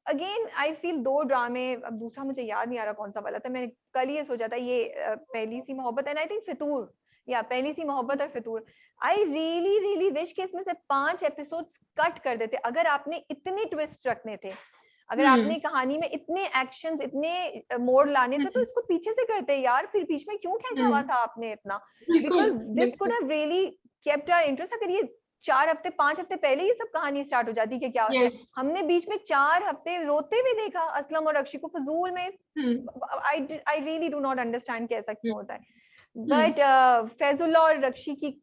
अगेन आई फील दो ड्रामे, अब दूसरा मुझे याद नहीं आ रहा कौन सा वाला था, मैंने कल ये सोचा था, ये पहली सी मोहब्बत एंड आई थिंक फितूर, या पहली सी मोहब्बत और फितूर। आई रियली रियली विश कि इसमें से 5 एपिसोड्स कट कर देते, अगर आपने इतने ट्विस्ट रखने थे, अगर आपने कहानी में इतने एक्शंस, इतने मोड़ लाने थे, तो इसको पीछे से करते यार, फिर बीच में क्यों खींचा हुआ था आपने इतना? Because this could have really kept our interest. अगर ये 4 हफ्ते 5 हफ्ते पहले ये सब कहानी स्टार्ट हो जाती कि क्या हमने बीच में 4 हफ्ते रोते हुए देखा असलम और अक्षी को फजूल में। I really do not understand कि ऐसा क्यों होता है। बट फैजुल्लाह और रक्षी की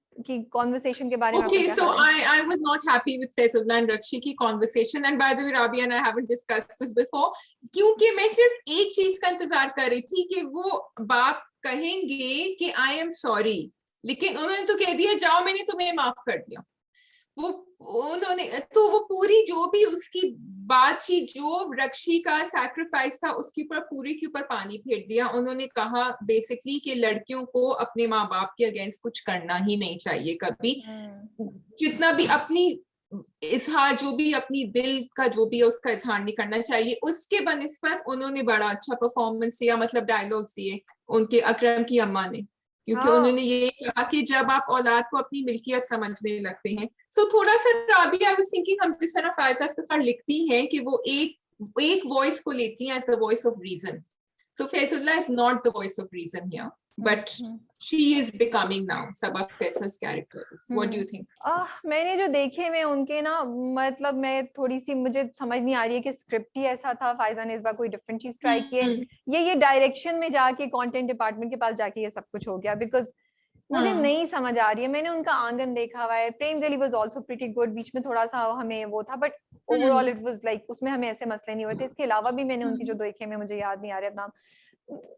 conversation के बारे में okay, so I was not happy with Faizullah and Rakshi की conversation, and by the way Rabia and I haven't discussed this before, क्योंकि मैं सिर्फ एक चीज का इंतजार कर रही थी कि वो बाप कहेंगे कि I am sorry, लेकिन उन्होंने तो कह दिया जाओ मैंने तुम्हें माफ कर दिया। वो उन्होंने तो वो पूरी जो भी उसकी बातचीत, जो रक्षी का सैक्रिफाइस था, उसके ऊपर पूरे के ऊपर पानी फेर दिया। उन्होंने कहा बेसिकली कि लड़कियों को अपने माँ बाप के अगेंस्ट कुछ करना ही नहीं चाहिए कभी, जितना भी अपनी इजहार, जो भी अपनी दिल का जो भी है उसका इजहार नहीं करना चाहिए। उसके बनिस्बत उन्होंने बड़ा अच्छा परफॉर्मेंस दिया, मतलब डायलॉग्स दिए उनके अकरम की अम्मा ने, क्योंकि उन्होंने ये कहा कि जब आप औलाद को अपनी मिल्कियत समझने लगते हैं, सो थोड़ा सा राबी आई वाज थिंकिंग, हम जिस तरह फायजा इफ्तिखार लिखती हैं कि वो एक वॉइस को लेती हैं as the voice of reason, so Faizullah is not the voice of reason here, but she is becoming now Sabah Faisal's character. What do you think? मैंने जो देखे में उनके ना, मतलब मैं थोड़ी सी, मुझे समझ नहीं आ रही है कि स्क्रिप्ट ही ऐसा था, फायजा ने इस बार कोई डिफरेंट चीज ट्राई की है, ये डायरेक्शन में जाके कंटेंट डिपार्टमेंट के पास जाके ये सब कुछ हो गया, बिकॉज मुझे नहीं समझ आ रही है। मैंने उनका आंगन देखा हुआ है, प्रेम दिली वाज आल्सो प्रीटी गुड, बीच में थोड़ा सा हमें वो था, but overall it was like उसमें हमें ऐसे मसले नहीं हुए थे। इसके अलावा भी मैंने उनकी जो देखे में, मुझे याद नहीं आ रहा नाम,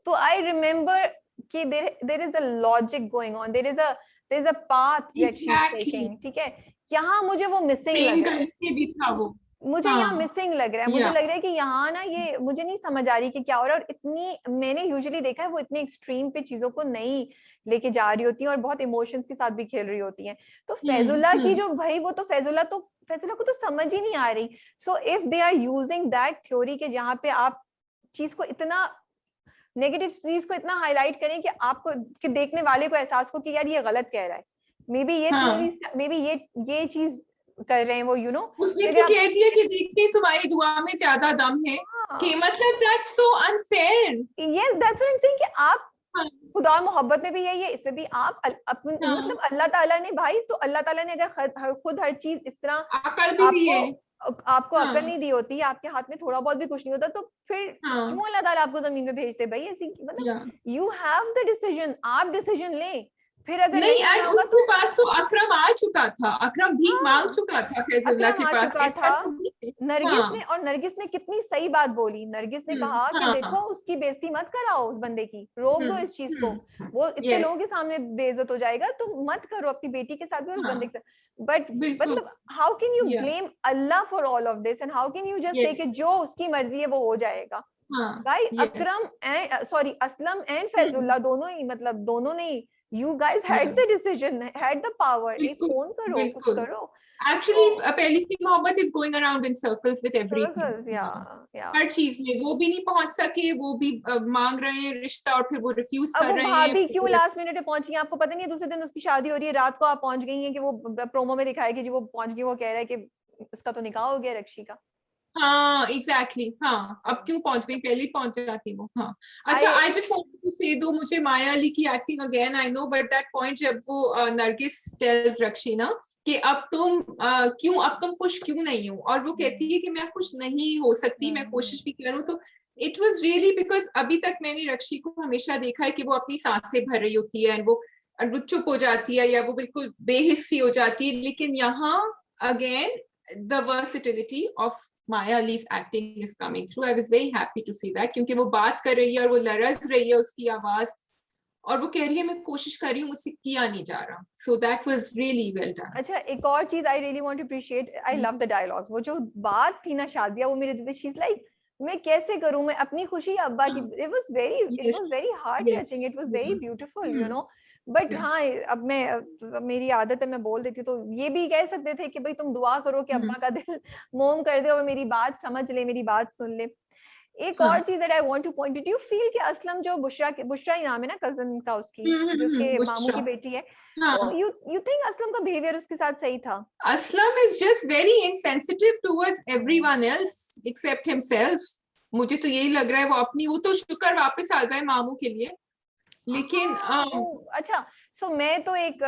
तो आई रिमेम्बर कि there is a logic going on, there is a path that she's taking, ठीक है। यहाँ मुझे वो मिसिंग लग रहा है, मुझे यहाँ मिसिंग लग रहा है, मुझे लग रहा है कि यहाँ ना ये मुझे नहीं समझ आ रही कि क्या हो रहा है। और इतनी मैंने यूजुअली देखा है वो इतने एक्सट्रीम पे चीजों को नहीं लेके जा रही होती हैं और बहुत इमोशंस के साथ भी खेल रही होती हैं। तो फैजुल्लाह की जो भाई, वो तो फैजुल्लाह को तो समझ ही नहीं आ रही। So if they are using that theory के जहाँ पे आप चीज को इतना नेगेटिव चीज को इतना हाईलाइट करें कि आपको, कि देखने वाले को एहसास हो कि यार ये गलत कह रहा है, मे बी ये मे बी ये चीज कर रहे हैं वो, यू नो। उसने तो कह दिया कि देखते तुम्हारी दुआ में ज्यादा दम है, कि मतलब that's so unfair. Yes, that's what I am saying कि आप हाँ, खुदा और मोहब्बत में भी यही है, इसमें भी आप मतलब अल्लाह ताला ने भाई, तो अल्लाह ताला ने अगर खुद हर चीज इस तरह अकल भी दी है। आपको अकल हाँ, नहीं दी होती, आपके हाथ में थोड़ा बहुत भी कुछ नहीं होता, तो फिर हाँ, क्यों अल्लाह ताला आपको जमीन में भेजते भाई? ऐसी मतलब या यू हैव द डिसीजन, आप डिसीजन लें, फिर अगर नहीं, नहीं लेना एंड होगा उसके तो पास तो अकरम आ चुका था, अकरम भीख मांग हाँ, चुका था फैजुल्लाह अकरम के आ पास, चुका ऐसा था। थोड़ी है। नरगिस ने, हाँ, और नरगिस ने कितनी सही बात बोली, नरगिस ने कहा कि देखो हाँ, उसकी बेइज्जती मत कराओ, उस बंदे की रोक दो इस चीज को, वो इतने लोगों यस, के सामने बेइज्जत हो जाएगा, तो मत करो अपनी बेटी के साथ भी, उस हाँ, बंदे के साथ। बट बिल्कुल, मतलब हाउ कैन यू या blame Allah for all of this, and how can you just say कि यस, जो उसकी मर्जी है वो हो जाएगा? हाँ, भाई yes, Akram and sorry Aslam and Faizullah दोनों ही, मतलब दोनों ने, यू गाइस हैड या the decision, had the power, एक बिल्कुल, फोन करो, कुछ बिल्कुल। करो। एक्चुअली तो पहली सी मोहब्बत is going around in circles with circles, everything. या हर चीज में वो भी नहीं पहुंच सके, वो भी मांग रहे हैं रिश्ता और फिर वो रिफ्यूज अब कर वो रहे हैं, भाभी फिर क्यों वो लास्ट मिनट पे पहुंची है, आपको पता नहीं है? दूसरे दिन उसकी शादी हो रही है, रात को आप पहुंच गई हैं कि वो प्रोमो में दिखाया कि जी वो पहुंच गई, वो कह रहा है कि उसका तो निकाह हो गया रक्षी का। हाँ एग्जैक्टली exactly, हाँ अब क्यों पहुंच गई, पहले ही पहुंच जाती वो। हाँ अच्छा, आई आई जस्ट वांटेड टू से, दो मुझे माया अली की acting again, I know, but that point जब वो नरगिस टेल्स रक्षी ना कि अब तुम क्यों, अब तुम खुश क्यों नहीं हो, और वो कहती है कि मैं खुश नहीं हो सकती, मैं कोशिश भी करूं, तो इट वाज रियली बिकॉज अभी तक मैंने रक्षी को हमेशा देखा है कि वो अपनी सांसें भर रही होती है, and वो चुप हो जाती है या वो बिल्कुल बेहिस्सी हो जाती है, लेकिन यहाँ again the versatility of Maya Ali's acting is coming through. I was very happy to see that, क्योंकि वो बात कर रही है और वो लरज रही है उसकी आवाज, और वो कह रही है मैं कोशिश कर रही हूँ, मुझसे किया नहीं जा रहा, so that was really well done. अच्छा, एक और चीज I really want to appreciate, I love the dialogues, वो जो बात थी ना शादिया, वो मेरे दिल में, शी इज लाइक मैं कैसे करूं, मैं अपनी खुशी अब्बा की, it Yes, was very heart yes, touching, it was very yeah, beautiful, you know. But yeah, हाँ, अब मैं, मेरी आदत है मैं बोल देती हूँ, तो ये भी कह सकते थे कि भाई तुम दुआ करो कि अब्बा का दिल मोम कर दे और मेरी बात समझ ले, मेरी बात सुन ले। एक और हाँ, चीज that I want two point, did you feel कि असलम जो बुशरा ही नाम है ना कजन का उसकी, जो उसके मामू बुशरा, की बेटी है, तो हाँ, यू थिंक असलम का बिहेवियर उसके साथ सही था? Aslam is just very insensitive towards everyone else except himself. मुझे तो यही लग रहा है, वो अपनी, वो तो शुक्र वापस आ गए मामू के लिए, लेकिन हाँ, अच्छा, सो मैं तो एक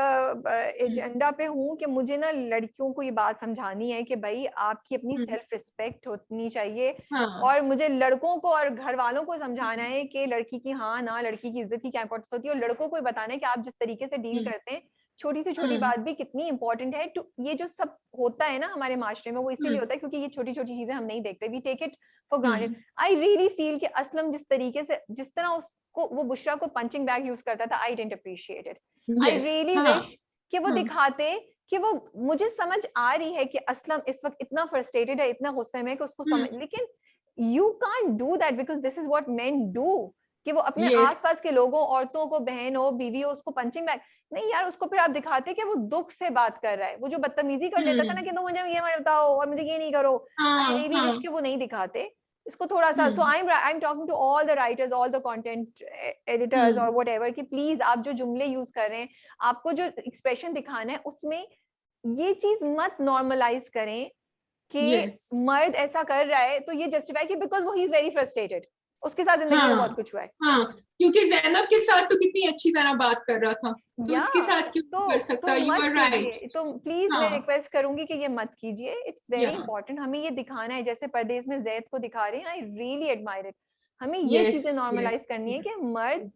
एजेंडा पे हूँ कि मुझे ना लड़कियों को ये बात समझानी है कि भाई आपकी अपनी सेल्फ रिस्पेक्ट होनी चाहिए, हाँ, और मुझे लड़कों को और घर वालों को समझाना है कि लड़की की हाँ ना, लड़की की इज्जत की क्या इंपॉर्टेंस होती है, और लड़कों को भी बताना है कि आप जिस तरीके से डील करते हैं छोटी से छोटी बात भी कितनी इंपॉर्टेंट है। ये जो सब होता है ना हमारे माशरे में, वो इसीलिए होता है क्योंकि ये छोटी छोटी चीजें हम नहीं देखते, we take it for granted. I really feel कि असलम जिस तरीके से, जिस तरह उसको वो बुशरा को पंचिंग बैग यूज करता था, I didn't appreciate it. I yes, really हाँ, विश कि वो दिखाते कि वो, मुझे समझ आ रही है कि असलम इस वक्त इतना फ्रस्ट्रेटेड है, इतना गुस्से में कि उसको समझ, लेकिन you can't do that because this is what main do, कि वो अपने yes, आसपास के लोगों, औरतों को, बहन हो, बीवी हो, उसको पंचिंग बैग नहीं यार, उसको फिर आप दिखाते कि वो दुख से बात कर रहा है, वो जो बदतमीजी कर लेता था ना कि तुम मुझे ये मत बताओ और मुझे ये नहीं करो, आई हाँ, रियली विश हाँ, कि वो नहीं दिखाते इसको थोड़ा सा। So I am talking to all the writers, all the content editors और व्हाटएवर, कि प्लीज आप जो जुमले यूज कर रहे हैं, आपको जो एक्सप्रेशन दिखाना है, उसमें ये चीज मत नॉर्मलाइज करें कि yes, मर्द ऐसा कर रहा है तो ये जस्टिफाई कि बिकॉज वो ही इज वेरी फ्रस्ट्रेटेड, उसके साथ जिंदगी में बहुत हाँ, कुछ हुआ है। हाँ, क्योंकि जैनब के साथ तो कितनी अच्छी तरह बात कर रहा था, तो या इसके साथ क्यों नहीं कर तो सकता, यू मत आर राइट। कीजिए, तो प्लीज मैं हाँ, रिक्वेस्ट करूंगी कि ये मत कीजिए, इट्स वेरी या इंपॉर्टेंट, हमें ये दिखाना है, जैसे परदेश में जैद को दिखा रहे हैं, आई रियली एडमायर इट। हमें ये यस, चीजें यस, नॉर्मलाइज करनी है कि मर्द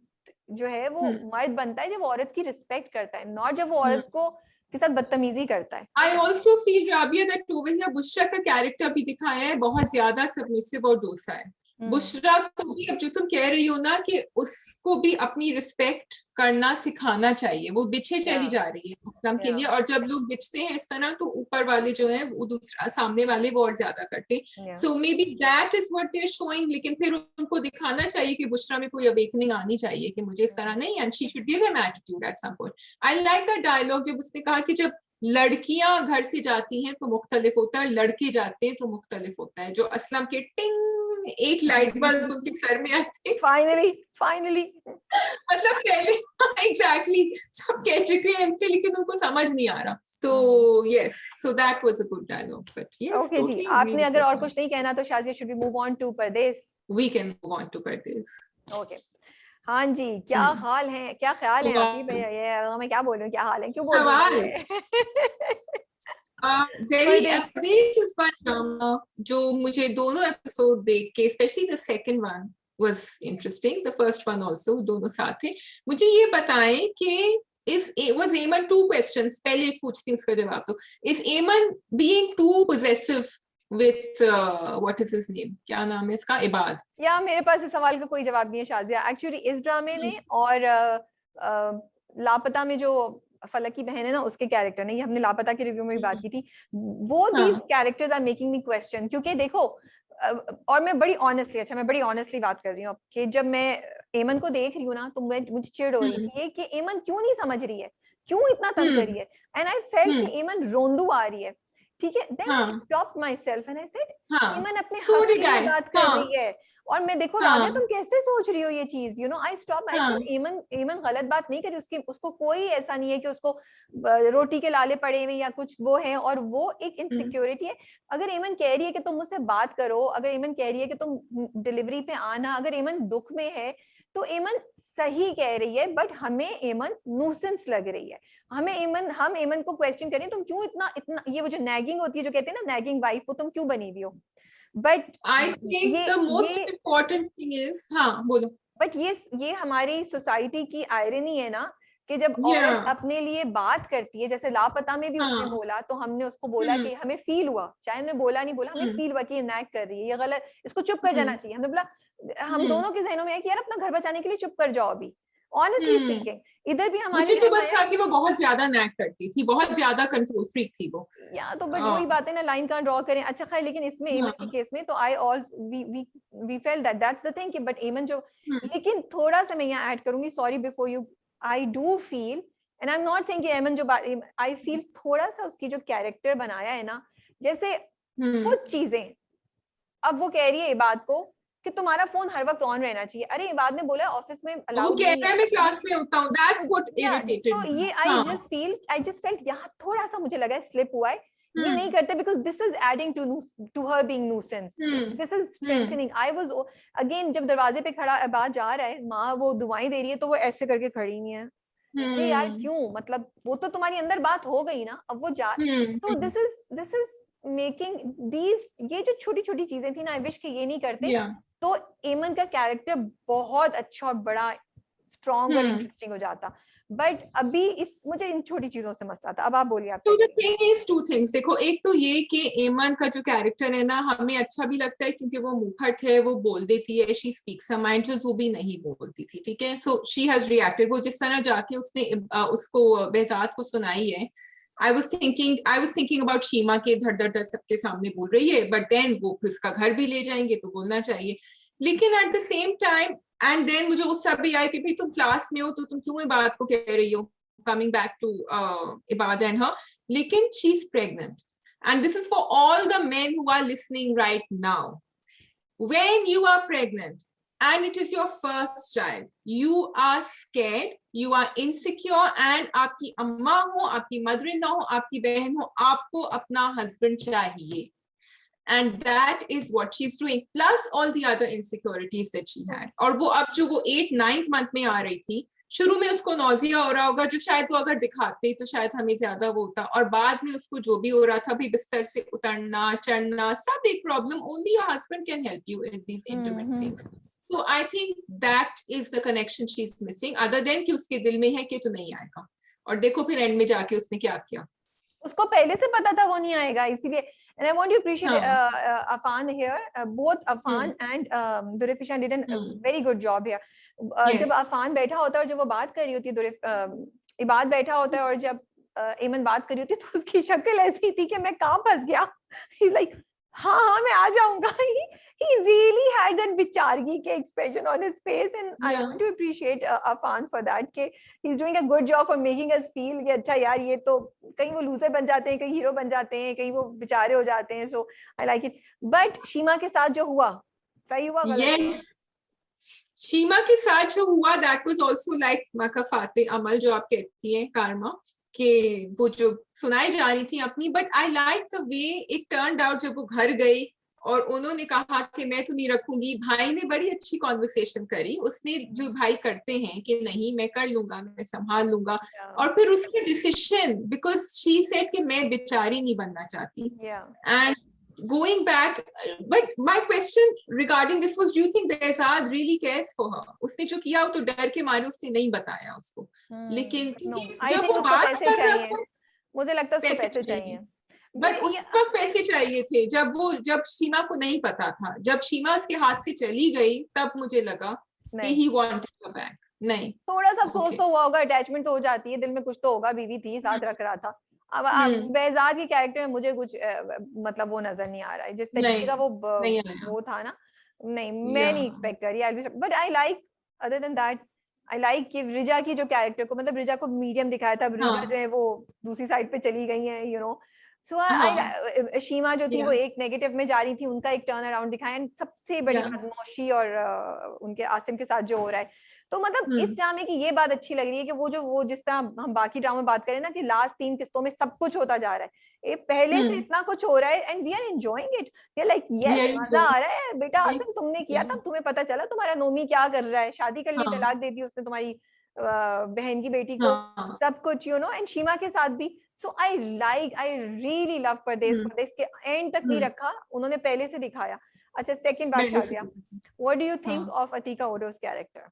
जो है वो मर्द बनता है जब औरत की रिस्पेक्ट करता है, नॉट जब वो औरत को के साथ बदतमीजी करता है। I also feel Rabia that टोवे या बुशरा का कैरेक्टर भी दिखाया है बहुत ज्यादा सबमिसिव और डोसा है। बुशरा को भी, अब जो तुम कह रही हो ना कि उसको भी अपनी रिस्पेक्ट करना सिखाना चाहिए, वो पीछे चली जा रही है इस्लाम के लिए, और जब लोग बिछते हैं इस तरह तो ऊपर वाले जो है वो दूसरा, सामने वाले वो और ज्यादा करते हैं। So maybe that is what they are showing, लेकिन फिर उनको दिखाना चाहिए कि बुशरा में कोई अवेकनिंग आनी चाहिए कि मुझे इस तरह नहीं, and she should give him attitude at some point. I like that dialogue जब उसने कहा कि जब लड़कियां घर से जाती हैं तो मुख्तलिफ होता है, लड़के जाते हैं तो मुख्तलिफ होता है, जो असलम के टिंग एक लाइट बल्ब उनके सर में आते, फाइनली मतलब पहले एग्जैक्टली सब कह चुके हैं इनसे, लेकिन उनको समझ नहीं आ रहा, तो yes, so that was a good dialogue, but yes okay जी, टोटली एग्री आपने विद अगर और यू, कुछ नहीं कहना तो शायद should we move on to Pardes? We can move on to Pardes. Okay, हाँ जी, क्या हाल है, क्या ख्याल है आपकी? सवाल भैया ये मैं क्या बोल रही हूँ, क्या हाल है, क्यों बोल रही हूँ सवाल मैं ये? पर वेरी देख, देयर इज वन ड्रामा जो मुझे दोनों एपिसोड देख के, specially the second one was interesting, the first one also, दोनों साथ थे। मुझे ये बताएं कि is was Eman, two questions पहले एक पूछती हूँ उसका जवाब दो। Is Eman being too possessive with what is his name, क्या नाम है इसका, इबाद? या मेरे पास इस सवाल का कोई जवाब नहीं है शाजिया। एक्चुअली इस ड्रामे ने और लापता में जो फलक की बहन है ना, उसके कैरेक्टर ने, ये हमने लापता के रिव्यू में भी बात की थी, वो दीज हाँ characters are making me question. क्योंकि देखो और मैं बड़ी ऑनेस्टली, अच्छा मैं बड़ी ऑनेस्टली बात कर रही हूँ कि जब मैं एमन को देख रही हूँ ना, तो मुझे चिढ़ हो रही थी ये कि एमन क्यों नहीं समझ रही है, क्यों इतना तंग कर रही है। एंड आई फेल्ट कि एमन रोंदू आ रही है, ठीक है। देन आई हाँ stopped my self and I said हाँ, एमन अपने सो हक के डिड लिए आई। बात कर हाँ रही है। और मैं देखो राबिया, हाँ तुम कैसे सोच रही हो ये चीज, you know I stop my हाँ सेल्फ। एमन गलत बात नहीं करी, उसकी उसको कोई ऐसा नहीं है कि उसको रोटी के लाले पड़े हुए या कुछ वो है, और वो एक इनसिक्योरिटी है। अगर एमन कह रही है कि तुम मुझसे बात करो, अगर एमन कह रही है कि तुम डिलीवरी पे आना, अगर एमन दुख में है तो एमन सही कह रही है। बट हमें एमन न्यूसेंस लग रही है, हम एमन को क्वेश्चन करें तुम क्यों इतना इतना, ये वो जो नैगिंग होती है, जो कहते हैं ना नैगिंग वाइफ, वो तुम क्यों बनी हुई हो। बट आई थिंक ये द मोस्ट ये इम्पोर्टेंट थिंग इज, हाँ बोलो। बट ये हमारी सोसाइटी की आयरनी है ना, कि जब औरत या अपने लिए बात करती है, जैसे लापता में भी उसने हाँ बोला, तो हमने उसको बोला कि हमें फील हुआ, चाहे हमने बोला नहीं बोला, हमें हम्म फील हुआ कि ये नैग कर रही है, ये गलत, इसको चुप कर जाना हम्म चाहिए। हमने बोला, हम हम्म दोनों के जहनों में है कि यार अपना घर बचाने के लिए चुप कर जाओ अभी, ऑनेस्टली हम्म। स्पीकिंग। इधर भी हमारे मुझे तो घर में बस है। था कि वो बहुत ज्यादा नैक करती थी, बहुत ज्यादा कंट्रोल फ्रीक थी वो। या तो बट वही बात है ना, लाइन कहाँ ड्रॉ करें। अच्छा खैर, लेकिन इसमें एमन के हाँ केस में तो I all we fell that that's the thing कि बट एमन जो, हम्म लेकिन थोड़ा सा मैं यहाँ ऐड करूंगी, sorry before you, I do feel and I am not saying कि एमन जो बात, आई फील थोड़ा सा उसकी जो कैरेक्टर बनाया है ना, जैसे हम्म। कुछ चीजें, अब वो कह रही है इबाद को कि तुम्हारा फोन हर वक्त ऑन रहना चाहिए। अरे इबाद ने बोला ऑफिस में वो अलाउड कह नहीं रहा है। है मैं क्लास में होता हूँ, दैट्स व्हाट या इरिटेटेड सो मी। ये हाँ आई जस्ट फेल्ट यहाँ थोड़ा सा मुझे लगा स्लिप हुआ है। ये नहीं हम्म करते because this is adding to her being nuisance, hmm this is hmm strengthening. I was again, जब दरवाजे पे खड़ा बात जा रहा है, माँ वो दुआएं दे रही है, तो वो ऐसे करके खड़ी नहीं है। अरे यार हम्म क्यों, मतलब वो तो तुम्हारी अंदर बात हो गई ना, अब वो जा। सो हम्म। दिस इज मेकिंग दीज, ये जो छोटी छोटी चीजें थी ना, आई विश कि ये नहीं करते, या तो एमन का कैरेक्टर बहुत अच्छा और बड़ा स्ट्रॉन्ग और हम्म। इंटरेस्टिंग हो जाता। बट अभी इस मुझे इन छोटी चीजों से मसला था। अब आप बोलिए, आप क्या तो द कह रही थिंग इज टू थिंग्स, देखो एक तो ये कि एमन का जो कैरेक्टर है ना, हमें अच्छा भी लगता है क्योंकि वो मुंहफट है, वो बोल देती है, शी स्पीक्स हर माइंड, जो वो भी नहीं बोलती थी, ठीक है। सो शी हैज रिएक्टेड, वो जिस तरह जाके उसने उसको बेहजाद को सुनाई है, आई वाज थिंकिंग अबाउट शीमा के धड़ धड़ धड़ सबके सामने बोल रही है, बट देन वो फिर उसका घर भी ले जाएंगे तो बोलना चाहिए। लेकिन at the same time, and then मुझे गुस्सा भी आया कि भाई तुम क्लास में हो तो तुम क्यों ये बात को कह रही हो, coming back to Ibad and her. Lekin she's pregnant. And this is for all the men who are listening right now. When you are pregnant and it is your first child, you are scared, you are insecure, and आपकी अम्मा हो, आपकी mother-in-law हो, आपकी बहन हो, आपको अपना husband चाहिए. And that is what she's doing, plus all the other insecurities that she had. और वो अब जो वो 8-9th month में आ रही थी, शुरू में उसको नौजिया हो रहा होगा, जो शायद वो अगर दिखाते तो शायद हमें ज्यादा वो होता, और बाद में उसको जो भी हो रहा था, भी बिस्तर से उतरना चढ़ना सब एक problem, only your husband can help you in these intimate things. So I think that is the connection she's missing, other than कि उसके दिल में है कि तो नहीं आएगा, और देखो फिर एंड में जाके उसने क्या किया। उसको पहले से पता था वो नहीं आएगा, इसीलिए। and I want to appreciate Afan here, both Afan and Durifishan did a very good job here. Yes. जब अफान बैठा होता है और जब वो बात कर रही होती है, इबाद बैठा होता है और जब एमन बात कर रही होती है, तो उसकी शक्ल ऐसी थी कि मैं कहाँ फंस गया। He's like, हाँ हाँ मैं आ जाऊंगा। He really had that बिचारगी के expression on his face, and I want to appreciate Afan for that, कि he's doing a good job for making us feel कि अच्छा यार, ये तो कहीं वो लूजर बन जाते हैं, कहीं हीरो बन जाते हैं, कहीं वो बेचारे हो जाते हैं। So I like it. But शीमा के साथ जो हुआ, सही हुआ गलत हुआ? Yes. शीमा के साथ जो हुआ, दैट वाज आल्सो लाइक मकाफाते अमल जो आप कहती हैं, कार्मा, कि वो जो सुनाई जा रही थी अपनी, but I like the way it turned out जब वो घर गई और उन्होंने कहा कि मैं तो नहीं रखूंगी। भाई ने बड़ी अच्छी कॉन्वर्सेशन करी, उसने जो भाई करते हैं कि नहीं मैं कर लूंगा, मैं संभाल लूंगा। और फिर उसकी डिसीजन, बिकॉज शी सेड कि मैं बेचारी नहीं बनना चाहती। And going back, but my question regarding this was, do you think Behzad really cares for her? उसने जो किया वो तो डर के मारे उसने नहीं बताया उसको। लेकिन जब वो बात कर रहा था, मुझे लगता है उसको पैसे चाहिए। बट उस वक्त पैसे चाहिए थे जब सीमा को नहीं पता था। जब सीमा उसके हाथ से चली गई तब मुझे लगा कि he wanted her back। नहीं, थोड़ा सा अफसोस तो हुआ होगा, अटैचमेंट तो हो जाती है, दिल में कुछ तो होगा, बीवी थी साथ रख रहा था। अब बेहजाद की कैरेक्टर में मुझे कुछ मतलब वो नजर नहीं आ रहा है जिस तरीके का वो था ना। नहीं, मैं नहीं एक्सपेक्ट करी, but I like other than that I like कि रिजा की जो कैरेक्टर को, मतलब रिजा को मीडियम दिखाया था। रिजा जो है वो दूसरी साइड पे चली गई है, यू नो। सो आई शीमा जो थी वो एक नेगेटिव में जा रही थी, उनका एक टर्न अराउंड दिखाया। एंड सबसे बड़ी बात मौशी और उनके आसिम के साथ जो हो रहा है, तो मतलब इस ड्रामे की ये बात अच्छी लग रही है कि वो जिस तरह हम बाकी ड्रामे बात करें ना कि लास्ट 3 किस्तों में सब कुछ होता जा रहा है, ये पहले से इतना कुछ हो रहा है and we are enjoying it. We are like yes, मजा आ रहा है बेटा। आसिम तुमने किया था, तुम्हें पता चला तुम्हारा नोमी क्या कर रहा है, शादी कर ली, तलाक दे दी उसने तुम्हारी बहन की बेटी को, सब कुछ, यू नो। एंड शीमा के साथ भी। सो आई रियली लव परदेस के एंड तक नहीं रखा उन्होंने, पहले से दिखाया। अच्छा, सेकंड बात Shadiya, what do you think of Atiqa Odho's character?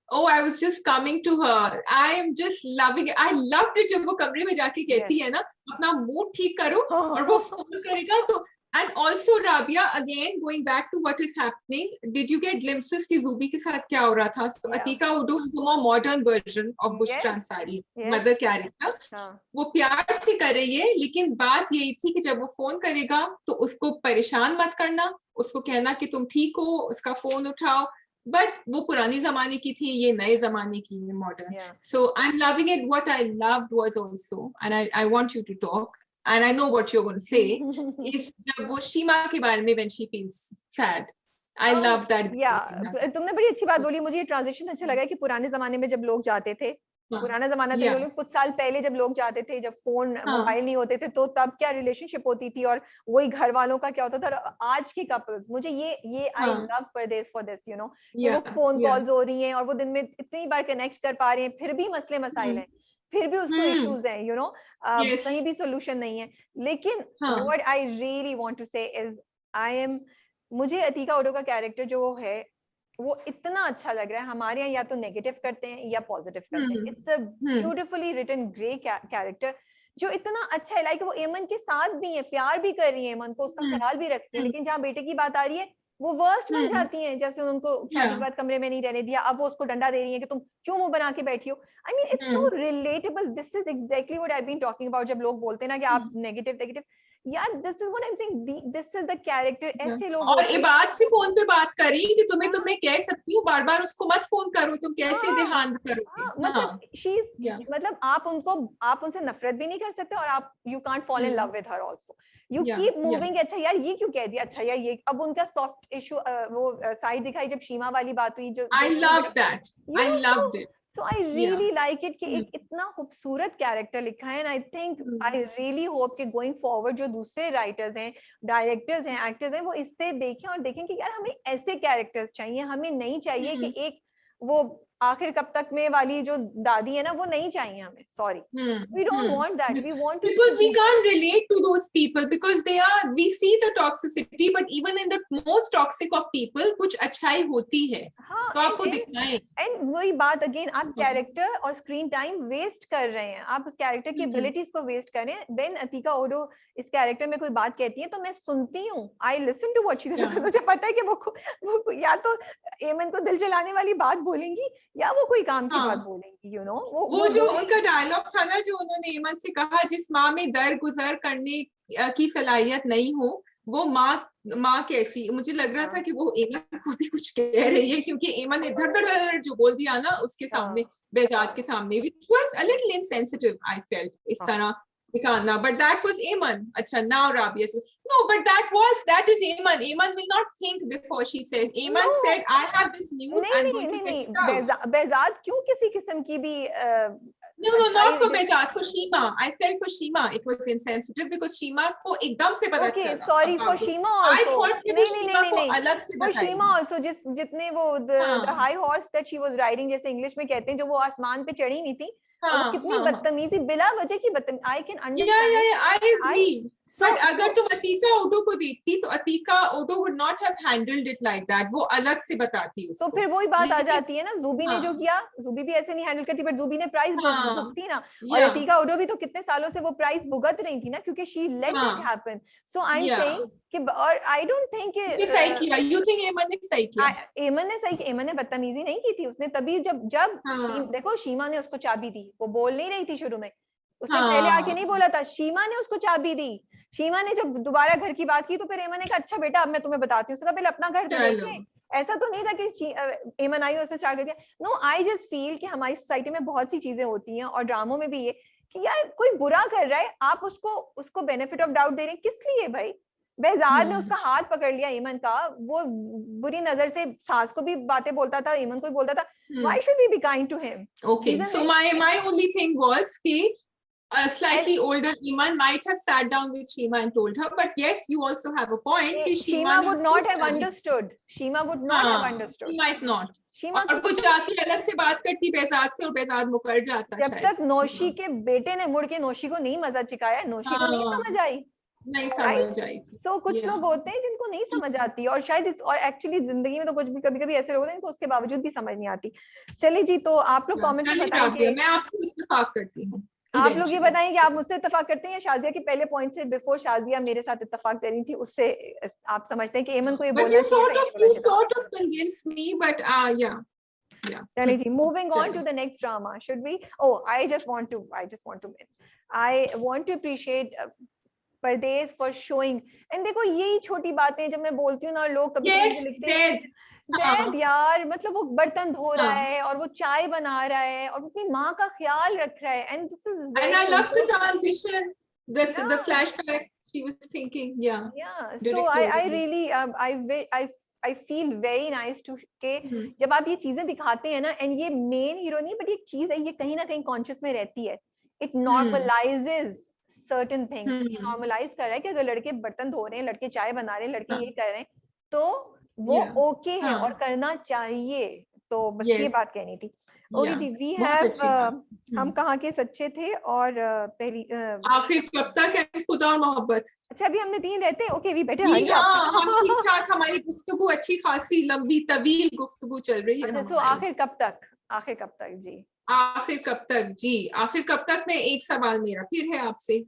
Oh, I was just coming to her. I am just loving it. I loved it जब वो कमरे में जाके कहती है ना अपना मूड ठीक करो और वो फोन करेगा तो। And also Rabia, again going back to what is happening, did you get glimpses कि Zubi के साथ क्या हो रहा था? So Atika Odo is a more modern version of Bushra Ansari, mother character. वो प्यार से कर रही है, लेकिन बात यही थी कि जब वो फोन करेगा तो उसको परेशान मत करना, उसको कहना कि तुम ठीक हो, उसका फोन उठाओ। बट वो पुरानी जमाने की थी, ये नए जमाने की है, modern. So I am loving it. What I loved was also, and I want you to talk and I know what you're going to say, is जब वो शीमा के बारे में, when she feels sad, I love that. तुमने बड़ी अच्छी बात बोली। मुझे ये ट्रांजिशन अच्छा लगा कि पुराने जमाने में जब लोग जाते थे, पुराना जमाना था, कुछ साल पहले जब लोग जाते थे, जब फोन मोबाइल नहीं होते थे, तो तब क्या रिलेशनशिप होती थी और वही घर वालों का क्या होता था। आज की कपल्स, मुझे ये I love Pradesh for this, you know, कि वो फोन कॉल्स हो रही हैं और वो दिन में इतनी बार कनेक्ट कर पा रहे हैं, फिर भी मसले मसाइल हैं, फिर भी उसको इश्यूज हैं, यू नो, कहीं भी सोल्यूशन नहीं है। लेकिन what I really want to say is मुझे अतीका ओडो का कैरेक्टर जो है वो इतना अच्छा लग रहा है। हमारे यहाँ या तो नेगेटिव करते हैं या पॉजिटिव करते हैं। It's a beautifully written grey character जो इतना अच्छा है। लाइक वो एमन के साथ भी है, प्यार भी कर रही है एमन को, उसका ख्याल भी रखती है, लेकिन जहाँ बेटे की बात आ रही है वो वर्स्ट बन जाती हैं। जैसे उनको शादी के बाद कमरे में नहीं रहने दिया, अब वो उसको डंडा दे रही है कि तुम क्यों मुंह बना के बैठी हो। I mean it's so relatable. This is exactly what I been talking about. जब लोग बोलते हैं ना कि आप नेगेटिव, यार this is what I am saying, this is the character. ऐसे लोग और इबाद से फोन पे बात करी कि तुम्हें कह सकती हूँ बार बार उसको मत फोन करो, तुम कैसे ध्यान करोगे। मतलब शी इज, मतलब आप उनसे नफरत भी नहीं कर सकते और आप you can't fall in love with her also. You keep moving. अच्छा यार ये क्यों कह दिया, अच्छा यार ये, अब उनका सॉफ्ट इशू वो साइड दिखाई जब शीमा वाली बात हुई, जो I love that, I loved it. So I really like it कि एक इतना खूबसूरत कैरेक्टर लिखा है। and I think I really hope कि going forward जो दूसरे राइटर्स हैं, डायरेक्टर्स हैं, एक्टर्स हैं, वो इससे देखें और देखें कि यार हमें ऐसे कैरेक्टर्स चाहिए। हमें नहीं चाहिए कि एक वो आखिर कब तक में वाली जो दादी है ना, वो नहीं चाहिए हमें। Sorry, we don't want that. We want to, because we can't relate to those people because we see the toxicity, but even in the most toxic of people कुछ अच्छाई होती है। तो आपको दिखाएं। एंड वही बात अगेन, आप कैरेक्टर और स्क्रीन टाइम वेस्ट कर रहे हैं, आप उस कैरेक्टर की एबिलिटीज को वेस्ट कर रहे हैं। व्हेन अतीका ओडो इस कैरेक्टर में कोई बात कहती है तो मैं सुनती हूँ, I listen to what she said. मुझे पता है कि वो या तो एमन को दिल जलाने वाली बात बोलेंगी या वो कोई काम की बात बोलेंगी, यू नो। वो जो उनका डायलॉग था ना, जो उन्होंने एमन से कहा, जिस माँ में दर गुजर करने की सलाहियत नहीं हो वो माँ कैसी। मुझे लग रहा था कि वो एमन को भी कुछ कह रही है, क्योंकि एमन ने धड़ धड़ जो बोल दिया ना उसके सामने, बेहजाद के सामने, which was a little insensitive, I felt, इस तरह दिखाना। But that was Eman. अच्छा, now Rabia says, no, but that is Eman. Eman will not think before she said. Eman said, I have this news, I'm going to take it out. Behzad क्यों किसी किस्म की भी No, not for Behzad, for Shima. I felt for Shima it was insensitive because Shima को एकदम से पता Okay, चला. sorry for Shima also. I thought कि वो Shima को अलग से For बताएगी. Shima also, जितने वो the high horse that she was riding, जैसे इंग्लिश में कहते हैं, जो वो आसमान पे चढ़ी नहीं थी, और वो कितनी बदतमीजी, बिला वजह की बदतमीजी. I can understand. Yeah, I agree. But अगर तुम अतीका ओटो को देखती तो Atiqa Odho would not have handled it like that. वो अलग से बताती उसको. तो फिर वही बात आ जाती है ना, ज़ूबी ने जो किया, ज़ूबी भी ऐसे नहीं हैंडल करती, बट ज़ूबी ने प्राइस भुगती ना, और अतीका ओटो भी तो कितने सालों से वो प्राइस भुगत रही थी ना, क्योंकि she let it happen. So I'm saying कि, और I don't think कि सही किया. You think एमन ने सही किया? एमन ने सही किया. एमन ने बदतमीजी नहीं की थी. उसने तभी जब देखो शीमा ने उसको चाबी दी, वो बोल नहीं रही थी शुरू में, उसने पहले आके नहीं बोला था, शीमा ने उसको चाबी दी. शीमा ने जब दोबारा घर की बात की तो फिर एमन ने कहा अच्छा बेटा अब मैं तुम्हें बताती हूँ. उसका पहले अपना घर तो देख ले. ऐसा तो नहीं था कि एमन आई और उसने स्टार्ट कर दिया. नो, आई जस्ट फील कि हमारी सोसाइटी में बहुत सी चीजें होती हैं, और ड्रामों में भी ये कि यार कोई बुरा कर रहा है, आप उसको बेनिफिट ऑफ डाउट दे रहे हैं, किस लिए भाई? बेहजाद ने उसका हाथ पकड़ लिया एमन का, वो बुरी नजर से सास को भी बातें बोलता था, एमन को भी बोलता था. Why should we be kind to him? Okay, so my only thing was कि a slightly older Iman might have sat down with Shima and told her, but yes, you also have a point कि Shima would not have understood. Shima would not have understood. She might not. Shima और वो जाके अलग से बात करती बेजाद से, और बेजाद मुकर जाता. जब तक नौशी के बेटे ने मुड़ के नौशी को नहीं मजा चिकाया, नौशी को नहीं समझ आई. नहीं समझ आई थी. So कुछ लोग होते हैं जिनको नहीं समझ आती, और शायद और एक्चुअली जिंदगी में तो कुछ भी कभी-कभी ऐसे लोग होते हैं जिनको उसके बावजूद भी समझ नहीं आती. चलिए जी, तो आप लोग कमेंट में बताइए. मैं आपसे इत्तेफाक करती हूँ. आप लोग ये बताएं कि आप मुझसे इत्तेफाक करते हैं या शाजिया के पहले पॉइंट से, बिफोर शाजिया मेरे साथ इत्तेफाक करी थी उससे आप समझते हैं कि एमन को ये बोलना चाहिए? You sort of convinced me, but yeah. चलिए जी, moving on to the next drama. Should we? Oh, I just want to appreciate Pradesh for showing. And देखो यही छोटी बातें जब मैं बोलती हूँ ना, लोग कभी लिखते हैं ज़ैद यार, मतलब वो बर्तन धो रहा है और वो चाय बना रहा है और अपनी माँ का ख्याल रख रहा है. And this is and I love the transition, the flashback she was thinking. So I really I feel very nice to के जब आप ये चीजें दिखाते हैं ना, एंड ये मेन हीरो नहीं बट ये चीज है, ये कहीं ना कहीं कॉन्शियस में रहती है. It normalizes certain things. ये नॉर्मलाइज कर रहा है कि अगर लड़के बर्तन धो रहे हैं, लड़के चाय बना रहे हैं, लड़के ये कर रहे हैं, तो वो ओके है और करना चाहिए. तो बस ये बात कहनी थी. ओके जी, वी हैव हम कहाँ के सच्चे थे और पहली आखिर कब तक है खुदा और मोहब्बत. अच्छा अभी हमने 3 रहते हैं. ओके, वी बेटर हम ठीक ठाक, हमारी गुफ्तगू अच्छी खासी लंबी तवील गुफ्तगू चल रही है. अच्छा, सो आखिर कब तक जी? आखिर कब तक में एक सवाल मेरा फिर है आपसे,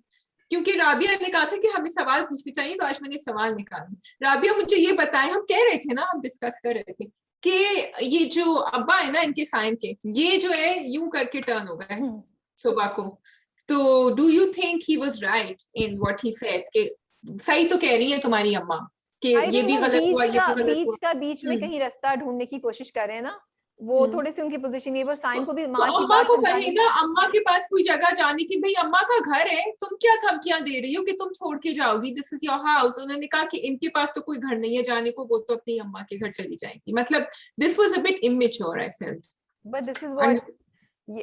क्योंकि राबिया ने कहा था कि हमें सवाल पूछने चाहिए, तो आज मैंने सवाल निकाला. राबिया मुझे ये बताएं, हम कह रहे थे ना, हम डिस्कस कर रहे थे कि ये जो अब्बा है ना इनके साइम के, ये जो है यूं करके टर्न हो गए सुबह को. तो do you think he was right in what he said? कि सही तो कह रही है तुम्हारी अम्मा कि ये भी गलत हुआ, ये भी गलत हुआ. बीच में कहीं रास्ता ढूंढने की कोशिश कर रहे हैं ना, वो थोड़ी सी उनकी पोजीशन है, वो साइम को भी माँ की बात को कहेगा अम्मा के पास कोई जगह जाने की. भाई अम्मा का घर है, तुम क्या धमकियां दे रही हो कि तुम छोड़ के जाओगी, दिस इज योर हाउस. उन्होंने कहा कि इनके पास तो कोई घर नहीं है जाने को, वो तो अपनी अम्मा के घर चली जाएंगी. मतलब this was a bit immature I felt. But this is what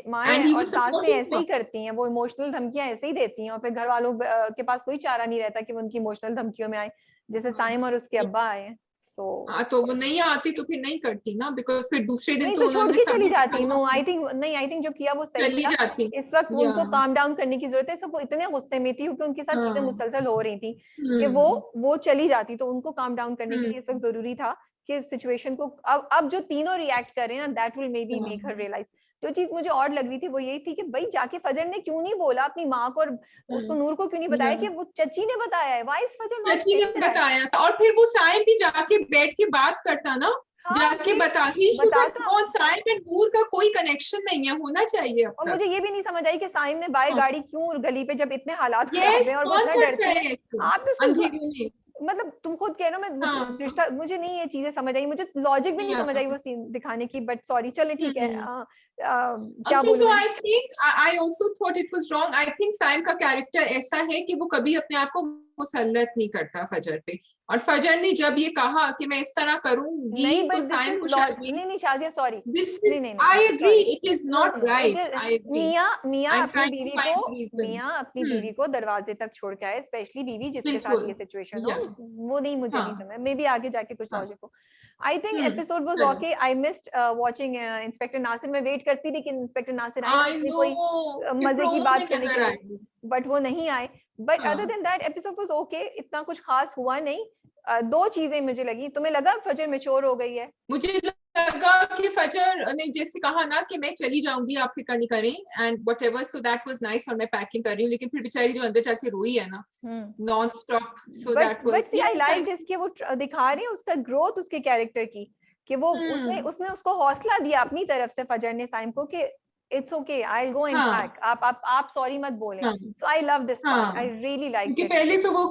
माँ और सासें ऐसे ही करती हैं, वो इमोशनल धमकियां ऐसे ही देती हैं, और फिर घर वालों के पास कोई चारा नहीं रहता कि वो उनकी इमोशनल धमकियों में आए, जैसे साइम और उसके अब्बा आए. तो वो नहीं आती तो फिर नहीं करती ना, बिकॉज़ फिर दूसरे दिन तो उन्होंने चली जाती. नो, आई थिंक जो किया वो सही था. इस वक्त उनको काम डाउन करने की जरूरत है. सब वो इतने गुस्से में थी क्योंकि उनके साथ चीजें मुसलसल हो रही थी कि वो चली जाती, तो उनको काम डाउन करने के लिए इस वक्त जरूरी था कि सिचुएशन को अब जो तीनों रिएक्ट कर रहे हैं ना, that will maybe make her realise. जो चीज मुझे और लग रही थी वो यही थी कि भाई जाके फजर ने क्यों नहीं बोला अपनी माँ को और उसको नूर को क्यों नहीं बताया कि वो चची ने बताया है. वाइस फजर चची ने बताया था. और फिर वो साइम भी जाके बैठ के बात करता ना, जाके बताती कौन साइम एंड नूर का कोई कनेक्शन नहीं है, होना चाहिए. और मुझे ये भी नहीं समझ आई कि साइम ने बाय गाड़ी क्यों गली पे, जब इतने हालात खराब हैं और वो इतना डरते हैं, आप मतलब तुम खुद कह रहे हो. मैं रिश्ता मुझे नहीं ये चीजें समझ आई, मुझे लॉजिक भी नहीं समझ आई वो सीन दिखाने की. बट सॉरी, चले ठीक है. क्या बोलूं? So I think I also thought it was wrong. I think Saim का कैरेक्टर ऐसा है कि वो कभी अपने आप को मुसल्लत नहीं करता फजर पे। और फजर ने जब ये कहा कि मैं इस तरह करूंगी नहीं, तो but this साइम is को नहीं नहीं शाजिया, सॉरी, this is, नहीं नहीं I नहीं, agree, sorry, it is no not no no, right, it is, I agree, मियाँ I'm अपनी trying to बीवी find को, reason. मियाँ अपनी बीवी को दरवाजे तक छोड़ के आए, स्पेशली बीवी जिसके साथ बिल्कुल, ये सिचुएशन हो, या वो नहीं, मुझे नहीं हाँ समझ, मे बी आगे जाके कुछ हाँ लॉजिक हो। आई थिंक एपिसोड वाज चलो, okay, I missed watching inspector Nasir, मैं वेट करती थी कि इंस्पेक्टर नासिर आए I उसमें कोई know कि मजे की प्रोमो में बात करने के नजर लिए, आएगी। बट वो नहीं आए। बट अदर हाँ then that episode was okay, इतना कुछ खास हुआ नहीं। दो चीजें मुझे लगी, तुम्हें लगा फजर मैच्योर हो गई है? मुझे लगा कि फजर ने जैसे कहा ना कि मैं चली जाऊंगी, आप फिक्र नहीं करें and whatever, so that was nice, और मैं पैकिंग कर रही हूँ, लेकिन फिर बेचारी जो अंदर जाके रोई है ना non stop, so that but was see I like this कि वो दिखा रही है उसका ग्रोथ, उसके कैरेक्टर की, कि वो उसने उसको हौसला दिया अपनी तरफ से फजर ने साइम को कि it's okay, I will go and pack, आप सॉरी मत बोलें। So I love this part, I really like क्योंकि इट। पहले तो वो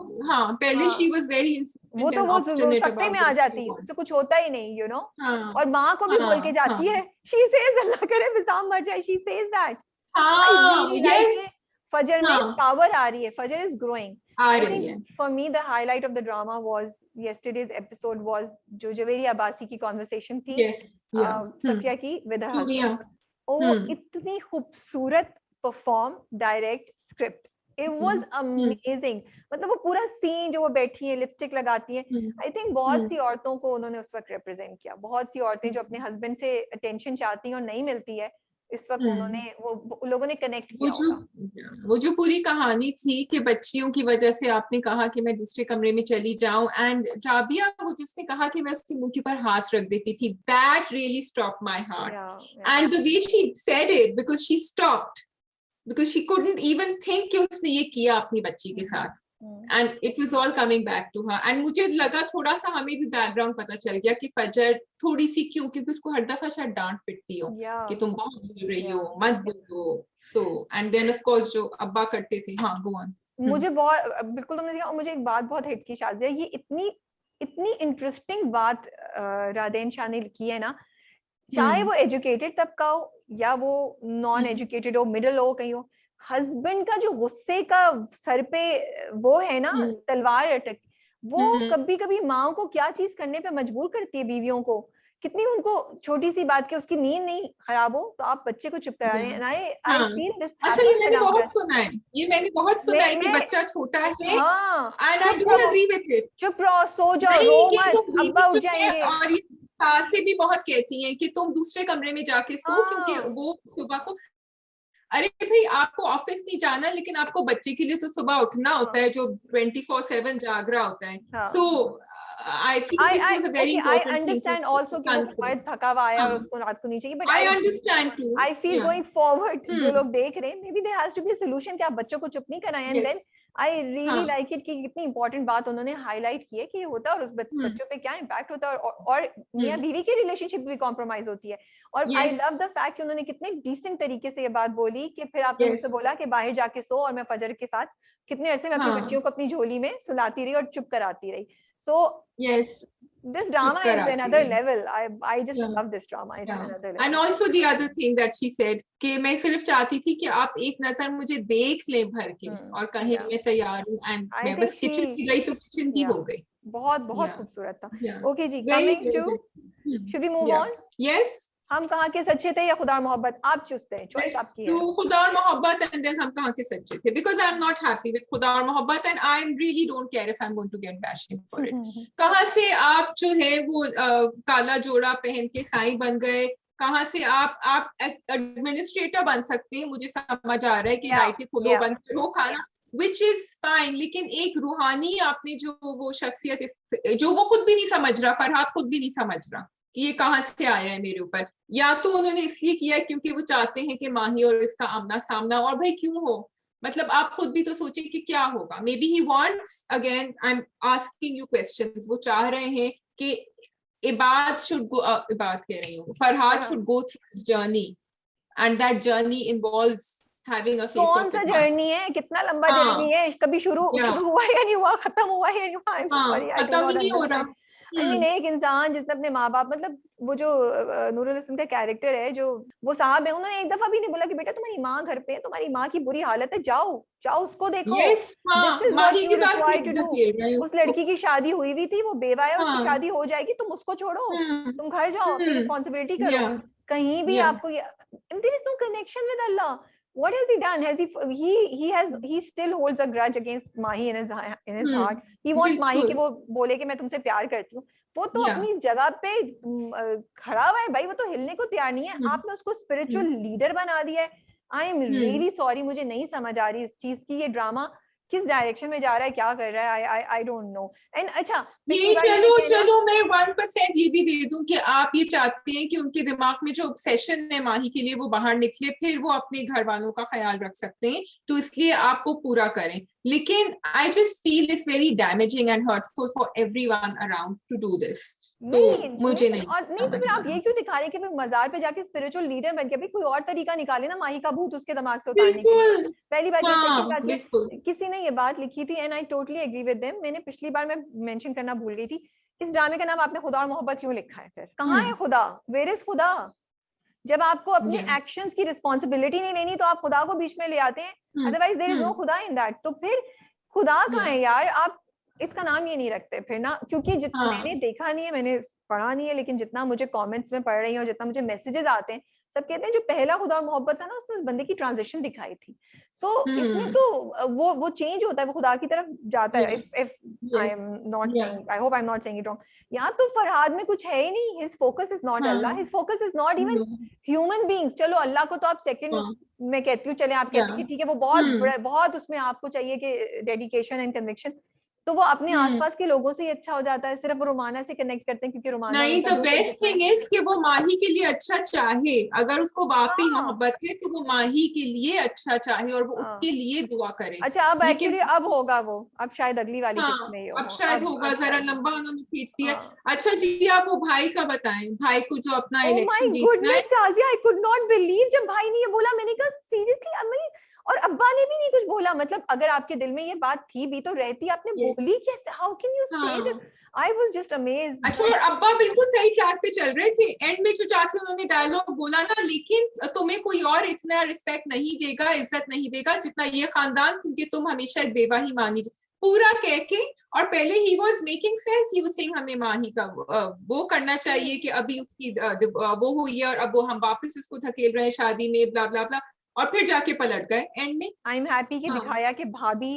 पहले शी वाज वेरी वो इंसिस्टेंट तो एंड वो ऑब्स्टिनेट सकते में आ जाती, उससे कुछ होता ही नहीं, यू नो। और माँ को भी बोल के जाती है, शी सेज अल्लाह करे विसाम मर जाए, she says that. I really like it. फजर में पावर आ रही है, फजर इज ग्रोइंग। आ I रही think है। for me the highlight of the drama was yesterday's episode was जो जवेरी अब्बासी की conversation थी, सफिया की with her husband। वो इतनी खूबसूरत perform, direct, script, it was amazing। मतलब वो पूरा सीन जो वो बैठी है, लिपस्टिक लगाती है, I think बहुत सी औरतों को उन्होंने उस वक्त represent किया। बहुत सी औरतें जो अपने हस्बैंड से attention चाहती हैं और नहीं मिलती है, इस वक्त उन्होंने वो लोगों ने कनेक्ट किया होगा। वो जो पूरी कहानी थी कि बच्चियों की वजह से आपने कहा कि मैं दूसरे कमरे में चली जाऊं, एंड राबिया वो जिसने कहा कि मैं उसकी मुंह के ऊपर हाथ रख देती थी, that really stop my heart, and the way she said it, because she stopped, because she couldn't even think कि उसने ये किया अपनी बच्ची के साथ, and it was all coming back to her, and मुझे लगा थोड़ा सा हमें भी बैकग्राउंड पता चल गया कि फजर थोड़ी सी क्यों, क्योंकि उसको हर दफा शायद डांट पिटती हो कि तुम बहुत बोल रही हो, मत बोलो, so and then of course जो अब्बा करते थे। हाँ go on। मुझे बहुत बिल्कुल तुमने देखा, मुझे एक बात बहुत हिट की शाजिया, ये इतनी इंटरेस्टिंग बात रादेन शाह ने की है ना, चाहे वो एजुकेटेड तबका हो या वो नॉन एजुकेटेड हो, मिडिल हो, कहीं हो, हस्बैंड का जो गुस्से का सर पे वो है ना तलवार अटक, वो कभी कभी माँ को क्या चीज करने पे मजबूर करती है बीवियों को, कितनी उनको छोटी सी बात के उसकी नींद नहीं खराब हो तो आप बच्चे को चुप करा रहे हैं। आई फील दिस अच्छा, ये मैंने बहुत सुना है, ये मैंने बहुत सुना है कि बच्चा छोटा है, and I don't agree with it, चुप रहो, सो जाओ, रो मत, अब्बा उठ जाएंगे। और ये सासें भी बहुत कहती हैं कि तुम दूसरे कमरे में जाके सो, क्योंकि वो सुबह को, अरे भाई आपको ऑफिस नहीं जाना, लेकिन आपको बच्चे के लिए तो सुबह उठना होता है जो 24/7 जाग रहा होता है। So I feel this was a very important thing. I understand also कि वो बहुत थका हुआ आया और उसको रात को नहीं चाहिए, but I understand too, I feel going forward जो लोग देख रहे हैं, maybe there has to be a solution कि आप बच्चों को चुप नहीं कराएं, and then I really like it कि कितनी इंपॉर्टेंट बात उन्होंने हाईलाइट की है कि ये होता है और उस बच्चों पे क्या इम्पैक्ट होता है, और मियां बीवी की रिलेशनशिप भी कॉम्प्रोमाइज होती है। और आई लव द फैक्ट कि उन्होंने कितने डिसेंट तरीके से ये बात बोली कि फिर आपने मुझसे बोला कि बाहर जाके सो, और मैं फजर के साथ कितने अरसे में अपनी बच्चियों को अपनी झोली में सुलाती रही और चुप कराती रही। सो this drama is another level. I just love this drama. It's another level. And also the other thing that she said कि मैं सिर्फ चाहती थी कि आप एक नजर मुझे देख लें भर के और कहीं मैं तैयार हूँ, एंड मैं बस किचन की गई तो किचन की हो गई। बहुत खूबसूरत था। Okay ji, coming to, should we move on? Yes. हम कहाँ के सच्चे थे या खुदा और मोहब्बत? आप चूज़ते हैं, चॉइस आपकी है। तो खुदा और मोहब्बत, and then हम कहाँ के सच्चे थे, because I'm not happy with खुदा और मोहब्बत, and I really don't care if I'm going to get bashing for it। कहाँ से आप जो है वो काला जोड़ा पहन के साईं बन गए, कहाँ से आप एडमिनिस्ट्रेटर बन सकते हैं, मुझे समझ आ रहा है कि लाइटें खोलो बंद करो खाना, which is fine, लेकिन एक रूहानी आपने जो वो शख्सियत जो वो खुद भी नहीं समझ रहा, फरहाद खुद भी नहीं समझ रहा कि ये कहाँ से आया है मेरे ऊपर, या तो उन्होंने इसलिए किया क्योंकि वो चाहते हैं कि माही और इसका आमना सामना, और भाई क्यों हो, मतलब आप खुद भी तो सोचिए कि क्या होगा। May be he wants, again I am asking you questions, वो चाह रहे हैं कि इबाद कह रही हूँ, Farhad should go through his journey, and that journey involves having a face कौन सा जर्नी है, कितना लंबा जर्नी है, कभी शुरू हुआ या नहीं हुआ, खत्म हुआ या नहीं हुआ, I'm sorry, I do not understand। I mean एक इंसान जिसने अपने माँ बाप, मतलब वो जो नूरुल हसन का कैरेक्टर है, जो वो साहब है, उन्होंने एक दफा भी नहीं बोला कि बेटा तुम्हारी माँ घर पे है, तुम्हारी माँ की बुरी हालत है, जाओ जाओ उसको देखो, यस, दिस हाँ, इज व्हाट माही यू के पास रिक्वायर टू नहीं डू। धकेल रहे हैं उस उसको। लड़की की शादी हुई हुई थी, वो बेवा है, उसकी हाँ। शादी हो जाएगी, तुम उसको छोड़ो, तुम घर जाओ, अपनी हम्म। रिस्पॉन्सिबिलिटी करो। या कहीं भी या आपको there is no connection with Allah. What has he done? Has he still holds a grudge against Mahi in his heart. He wants Mahi कि बिल्कुल। वो बोले कि मैं तुमसे प्यार करती हूँ। वो तो या अपनी जगह पे खड़ा हुआ है भाई, वो तो हिलने को तैयार नहीं है। आपने उसको स्पिरिचुअल लीडर बना दिया है। आई एम रियली सॉरी, मुझे नहीं समझ आ रही इस चीज की, ये ड्रामा किस डायरेक्शन में जा रहा है, क्या कर रहा है, आई डोंट नो। एंड अच्छा, पिछली ये बार ये चलो देखे ना, चलो मैं 1% ये भी दे दूं कि आप ये चाहते हैं कि उनके दिमाग में जो ऑब्सेशन है माही के लिए वो बाहर निकले, फिर वो अपने घर वालों का ख्याल रख सकते हैं, तो इसलिए आप वो पूरा करें। लेकिन I just feel it's very damaging and hurtful for everyone around two do this. तो नहीं मुझे नहीं और नहीं, तो समझ फिर आ आप रहा। ये क्यों दिखा रहे कि भाई मजार पे जाके स्पिरिचुअल लीडर बन के, भाई कोई और तरीका निकाले ना माही का भूत उसके दिमाग से उतारने के लिए। बिल्कुल। पहली बात ये, सेकंड हाँ बात ये, बिल्कुल। किसी ने ये बात लिखी थी and I totally agree with them, मैंने पिछली बार मैं मेंशन करना भूल गई थी, इस ड्रामे का नाम आपने खुदा और मोहब्बत क्यों लिखा है? फिर कहाँ है खुदा? वेयर इज खुदा? जब आपको अपने या एक्शंस की रिस्पॉन्सिबिलिटी नहीं लेनी तो आप खुदा को बीच में ले आते हैं, अदरवाइज देयर इज नो खुदा इन दैट। तो फिर खुदा कहाँ है यार? आप इसका नाम ये नहीं रखते फिर ना, क्योंकि मैंने देखा नहीं है, मैंने पढ़ा नहीं है, लेकिन जितना मुझे कमेंट्स में पढ़ रही हूँ और जितना मुझे मैसेजेस आते हैं, सब कहते हैं जो पहला खुदा और मोहब्बत था ना, उसमें उस बंदे की ट्रांजिशन दिखाई थी। सो इसमें वो चेंज होता है, वो खुदा की तरफ जाता है। If I am not saying, I hope I am not saying it wrong. यहाँ तो फरहाद में कुछ है ही नहीं, his focus is not Allah, his focus is not even human beings. चलो अल्लाह को तो आप सेकंड मैं कहती हूँ, चले आप कहते हैं कि ठीक है वो बहुत बहुत उसमें आपको चाहिए कि डेडिकेशन एंड कन्विक्शन, तो वो अपने आसपास के लोगों से ही अच्छा हो जाता है, सिर्फ वो रुमाना से कनेक्ट करते हैं क्योंकि रुमाना नहीं, उनका तो दूसरे बेस्ट जिस्म है। थिंग इज कि वो माही के लिए अच्छा चाहे, अगर उसको वाकई हाँ मोहब्बत है तो वो माही के लिए अच्छा चाहे और वो हाँ। उसके लिए दुआ करे। अच्छा, अब लेकिन एक्चुअली अब होगा वो, अब शायद अगली वाली किस्त हाँ, में ये अब हो, शायद अब होगा, जरा शायद लंबा उन्होंने खींच दिया। हाँ। अच्छा जी, आप वो भाई का बताएं, भाई को जो अपना ओ माय इलेक्शन जीतना है। Goodness Shazia, I could not believe जब भाई ने ये बोला, मैंने कहा सीरियसली अम्मी, और अब्बा ने भी नहीं कुछ बोला। मतलब अगर आपके दिल में ये बात थी भी तो रहती, आपने बोली कैसे? हाउ कैन यू से दिस? हाँ। I was just amazed. अच्छा, और अब्बा बिल्कुल सही ट्रैक पे चल रहे थे, एंड में जो जाके उन्होंने डायलॉग बोला ना, लेकिन तुम्हें कोई और इतना रिस्पेक्ट नहीं देगा, इज्जत नहीं देगा जितना ये खानदान, क्योंकि तुम हमेशा एक बेवा ही मानी, पूरा कह के। और पहले he was making sense, he was saying हमें माही का वो करना चाहिए कि अभी उसकी वो हुई है और अब वो हम वापस इसको धकेल रहे हैं शादी में, ब्ला ब्ला ब्ला, और फिर जाके पलट गए एंड में। आई एम हैप्पी कि हाँ दिखाया कि भाभी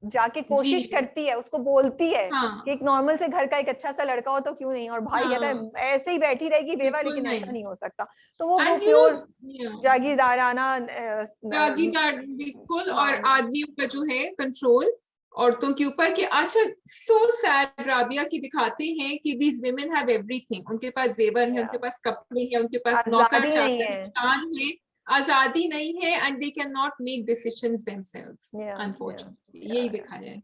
जाके जी कोशिश करती है, उसको बोलती है हाँ कि एक नॉर्मल से घर का एक अच्छा सा लड़का हो तो क्यों नहीं, और भाई कहता हाँ, है ऐसे ही बैठी रहेगी बेवा, बिल्कुल लेकिन ऐसा नहीं। नहीं हो सकता। तो वो एंड यू प्योर नो, जागीरदाराना जागीरदार बिल्कुल, और हाँ आदमियों का जो है कंट्रोल औरतों के ऊपर। कि अच्छा, सो सैड राबिया की दिखाते हैं कि दीज वुमेन हैव एवरीथिंग, उनके पास जेवर है, उनके पास कपड़े हैं, उनके पास नौकर आजादी नहीं चाकर है। शान है, आजादी नहीं है, and they can not make decisions themselves, yeah yeah unfortunately यही yeah दिखाया है।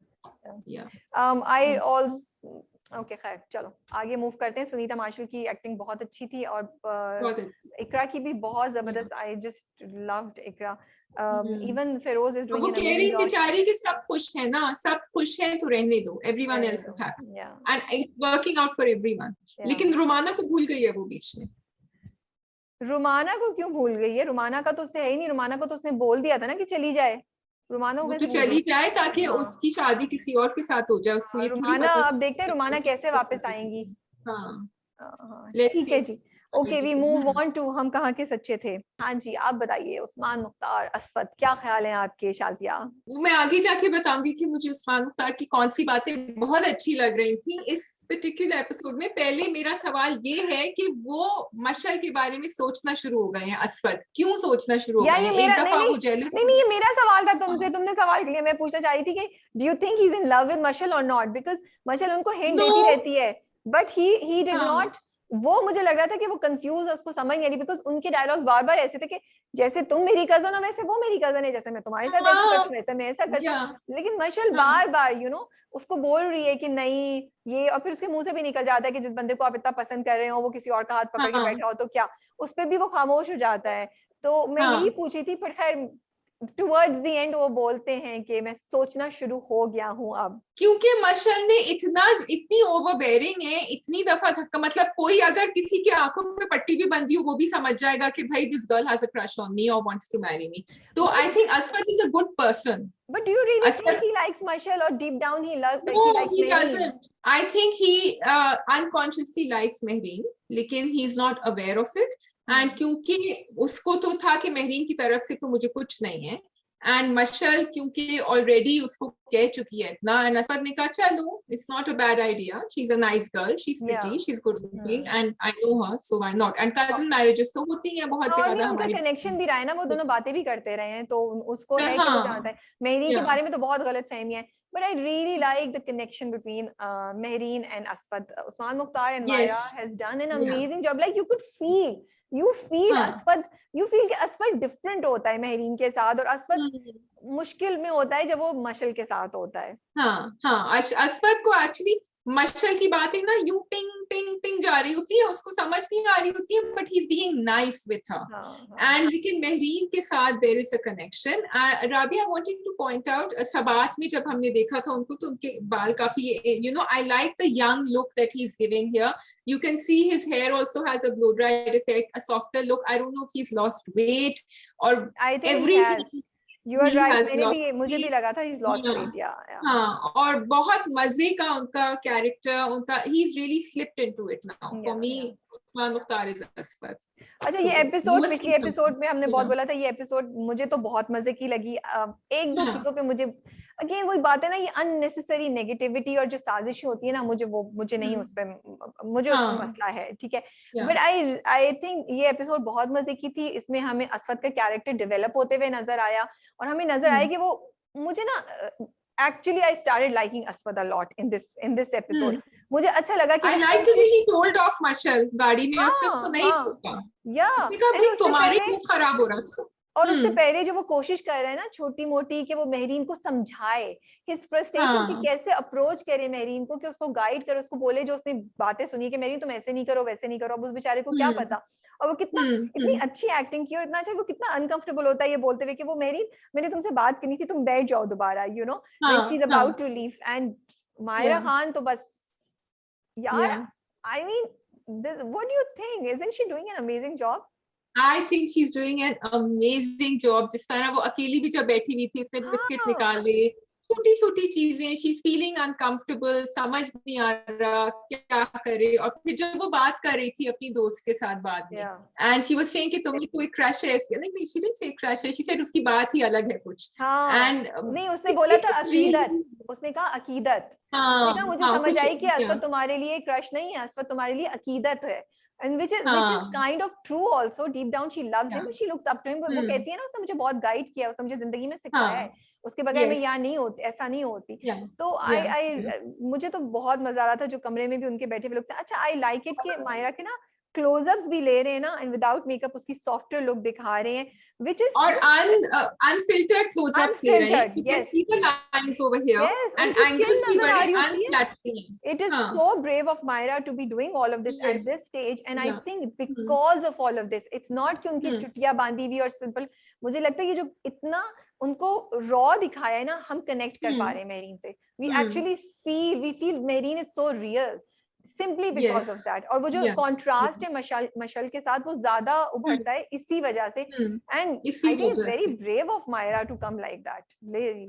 या आई ऑल्सो ओके, खैर चलो आगे मूव करते हैं। सुनीता मार्शल की एक्टिंग बहुत अच्छी थी, और बहुत अच्छी। इकरा की भी बहुत Yeah. जबरदस्त। I just loved Iqra. Hmm. Even Feroze is अब डूइंग वो एन कह रही अमेजिंग जॉब। बेचारी कि सब खुश है ना, सब खुश है तो रहने दो, एवरीवन रहने एल्स दो इज हैप्पी या and it's working out for everyone. या लेकिन रुमाना को भूल गई है वो बीच में। रुमाना को क्यों भूल गई है? रुमाना का तो उससे है ही नहीं, रुमाना को तो उसने बोल दिया था ना कि चली जाए, रुमाना को वो कैसे तो भूल चली गई? जाए ताकि हाँ उसकी शादी किसी और के साथ हो जाए, उसको ये थोड़ी रुमाना, पता अब देखते हैं रुमाना कैसे वापस था। आएंगी। हाँ, हाँ लेट्स ठीक है सी। जी। Okay we move on to, हम कहाँ के सच्चे थे। हाँ जी, आप बताइए, उस्मान मुख्तार असफद, क्या ख्याल है आपके शाजिया? वो मैं आगे जाके बताऊंगी कि मुझे उस्मान मुख्तार की कौन सी बातें बहुत अच्छी लग रही थी इस पर्टिकुलर एपिसोड में। पहले मेरा सवाल ये है कि वो मशल के बारे में सोचना शुरू हो गए हैं, असफद क्यों सोचना शुरू हो या गए ये हैं? मेरा एक नहीं दफा नहीं वो जेलस। नहीं नहीं, ये मेरा सवाल था तुमसे, तुमने सवाल किया, मैं पूछना चाह रही थी कि do you think he is in love with Mashal और नॉट? बिकॉज मशल उनको हिंट नो। देती रहती है, बट ही डिड हाँ नॉट। वो मुझे लग रहा था कि वो कंफ्यूज है, उसको समझ नहीं आ रही, बिकॉज उनके डायलॉग्स बार बार ऐसे थे कि जैसे तुम मेरी कजन हो वैसे वो मेरी कजन है, जैसे मैं तुम्हारे साथ ऐसा करती हाँ हूँ वैसे मैं ऐसा करती या हूँ। लेकिन मशल हाँ बार बार उसको बोल रही है कि नहीं ये, और फिर उसके मुंह से भी निकल जाता है कि जिस बंदे को आप इतना पसंद कर रहे हो वो किसी और का हाथ पकड़ के हाँ बैठा हो तो क्या, उस पर भी वो खामोश हो जाता है। तो मैं यही हाँ पूछी थी, पर खैर टुवर्ड्स द एंड वो बोलते हैं कि मैं सोचना शुरू हो गया हूँ अब, क्योंकि मशल ने इतनी ओवरबेयरिंग है, इतनी दफा धक्का, मतलब कोई अगर किसी के आंखों में पट्टी भी बंदी हो वो भी समझ जाएगा कि भाई this girl has a crush on me और वांट्स टू मैरी मी. तो I think Asfand is a good person. but do you really think Asfad, he likes Mashal, or deep down he loves no, he likes he Mehreen? doesn't. I think he unconsciously likes Mehreen, लेकिन he is not aware of it. And क्योंकि उसको तो था कि मेहरीन की तरफ से तो मुझे कुछ नहीं है, एंड मशल क्योंकि ऑलरेडी उसको कह चुकी है इतना, एंड असद ने कहा चलो it's not a bad idea, she is a nice girl, she is pretty, she is good looking and I know her, so why not. And cousin marriages तो होती हैं बहुत और नहीं ज्यादा उनका हमारी. कनेक्शन भी रहा है ना, वो दोनों बातें भी करते रहे हैं, तो उसको है कि वो जानता है. मेहरीन के बारे में तो बहुत गलत फहमी है, but I really like the connection between Mehreen and Asfad. Usman Mukhtar and Myra has done an amazing job. Like you feel Asfad, you feel कि Asfad different होता है मेहरीन के साथ, और Asfad मुश्किल में होता है जब वो मशल के साथ होता है. हाँ, असफद को एक्चुअली मशल की बातें ना यूं पिंग पिंग पिंग जा रही होती है, उसको समझ नहीं आ रही होती है, but he is being nice with her. And लेकिन मेहरीन के साथ there is a connection. Rabia, I wanted to point out, Sabaat में जब हमने देखा था उनको तो उनके बाल काफी, you know, I like the young look that he is giving here. You can see his hair also has a blow dried effect, a softer look. I don't know if he's lost weight or I think everything. You are right. मुझे भी लगा था he's lost weight. Yeah. हाँ, और बहुत मजे का उनका कैरेक्टर, उनका he's really slipped into it now. For me, Usman Mukhtar is असफद. अच्छा, ये एपिसोड, पिछले एपिसोड में हमने बहुत बोला था, ये एपिसोड मुझे तो बहुत मजे की लगी. एक दो चीजों पे मुझे अगेन वही बात है ना, ये अननेसेसरी नेगेटिविटी और जो साजिश होती है ना, मुझे नहीं उस पे, मुझे उस पे मसला है, ठीक है. बट आई थिंक ये एपिसोड बहुत मजे की थी. इसमें हमें असफद का कैरेक्टर डेवलप होते हुए नजर आया, और हमें नजर आया कि वो, मुझे ना actually I started liking Asfad a lot in this episode. मुझे अच्छा लगा कि I like the way he told off Mashal गाड़ी में, उसको नहीं रोका. भाई तुम्हारे मुंह खराब हो रहा था. और उससे पहले जो वो कोशिश कर रहे हैं ना छोटी मोटी, कि वो मेहरीन को समझाए हिज फ्रस्ट्रेशन, कि कैसे अप्रोच करे मेहरीन को, कि उसको गाइड करे, उसको बोले जो उसने बातें सुनी कि मेहरीन तुम ऐसे नहीं करो वैसे नहीं करो. अब उस बेचारे को क्या पता, और वो कितना इतनी अच्छी एक्टिंग की, और इतना अच्छा, वो कितना अनकंफर्टेबल होता है ये बोलते हुए कि वो मेहरीन, मैंने तुमसे बात करनी थी, तुम बैठ जाओ दोबारा, you know, when she is about to leave. And Maira Khan तो बस यार, I mean, what do you think, isn't she doing an amazing job? I think she's doing an amazing job. जिस तरह वो अकेली भी जब बैठी हुई थी, उसने बिस्किट निकाले, छोटी छोटी चीजें, she's feeling uncomfortable, समझ नहीं आ रहा क्या करे, और फिर जब वो बात कर रही थी अपनी दोस्त के साथ बाद में, and she was saying कि तुम्हें कोई क्रश है, नहीं, she didn't say crush है, she said उसकी बात ही अलग है कुछ. and नहीं, उसने बोला था अकीदत, उसने कहा अकीदत, मुझे समझ आई कि असफद तुम्हारे लिए क्रश नहीं है, असफद तुम्हारे लिए अकीदत है. And which is kind of true also. Deep down she loves him, but she looks up to him. वो कहती है ना, उसने मुझे बहुत गाइड किया, उसने मुझे जिंदगी में सिखाया है, उसके बगैर मैं यहाँ नहीं होती, ऐसा नहीं होती. तो मुझे तो बहुत मजा आ रहा था जो कमरे में भी उनके बैठे हुए लोग से. अच्छा, आई लाइक इट कि मायरा के ना क्लोजअप्स भी ले रहे हैं ना, एंड विदाउट मेकअप उसकी सॉफ्टर लुक दिखा रहे हैं, which is और unfiltered close-ups ले रहे हैं. You can see the lines over here, and angles भी बड़े unflattering. It is so brave of Myra to be doing all of this at this stage, and I think because of all of this, it's not कि उनकी चुटिया बांधी हुई और सिंपल. मुझे लगता है ये जो इतना उनको रॉ दिखाया है ना, हम कनेक्ट कर पा रहे हैं मेहरीन से. We actually feel Mehreen is so real. Simply because of that. और वो जो contrast है मशल के साथ, वो ज्यादा उभरता है इसी वजह से. And I think it's very brave of Myra to come like that.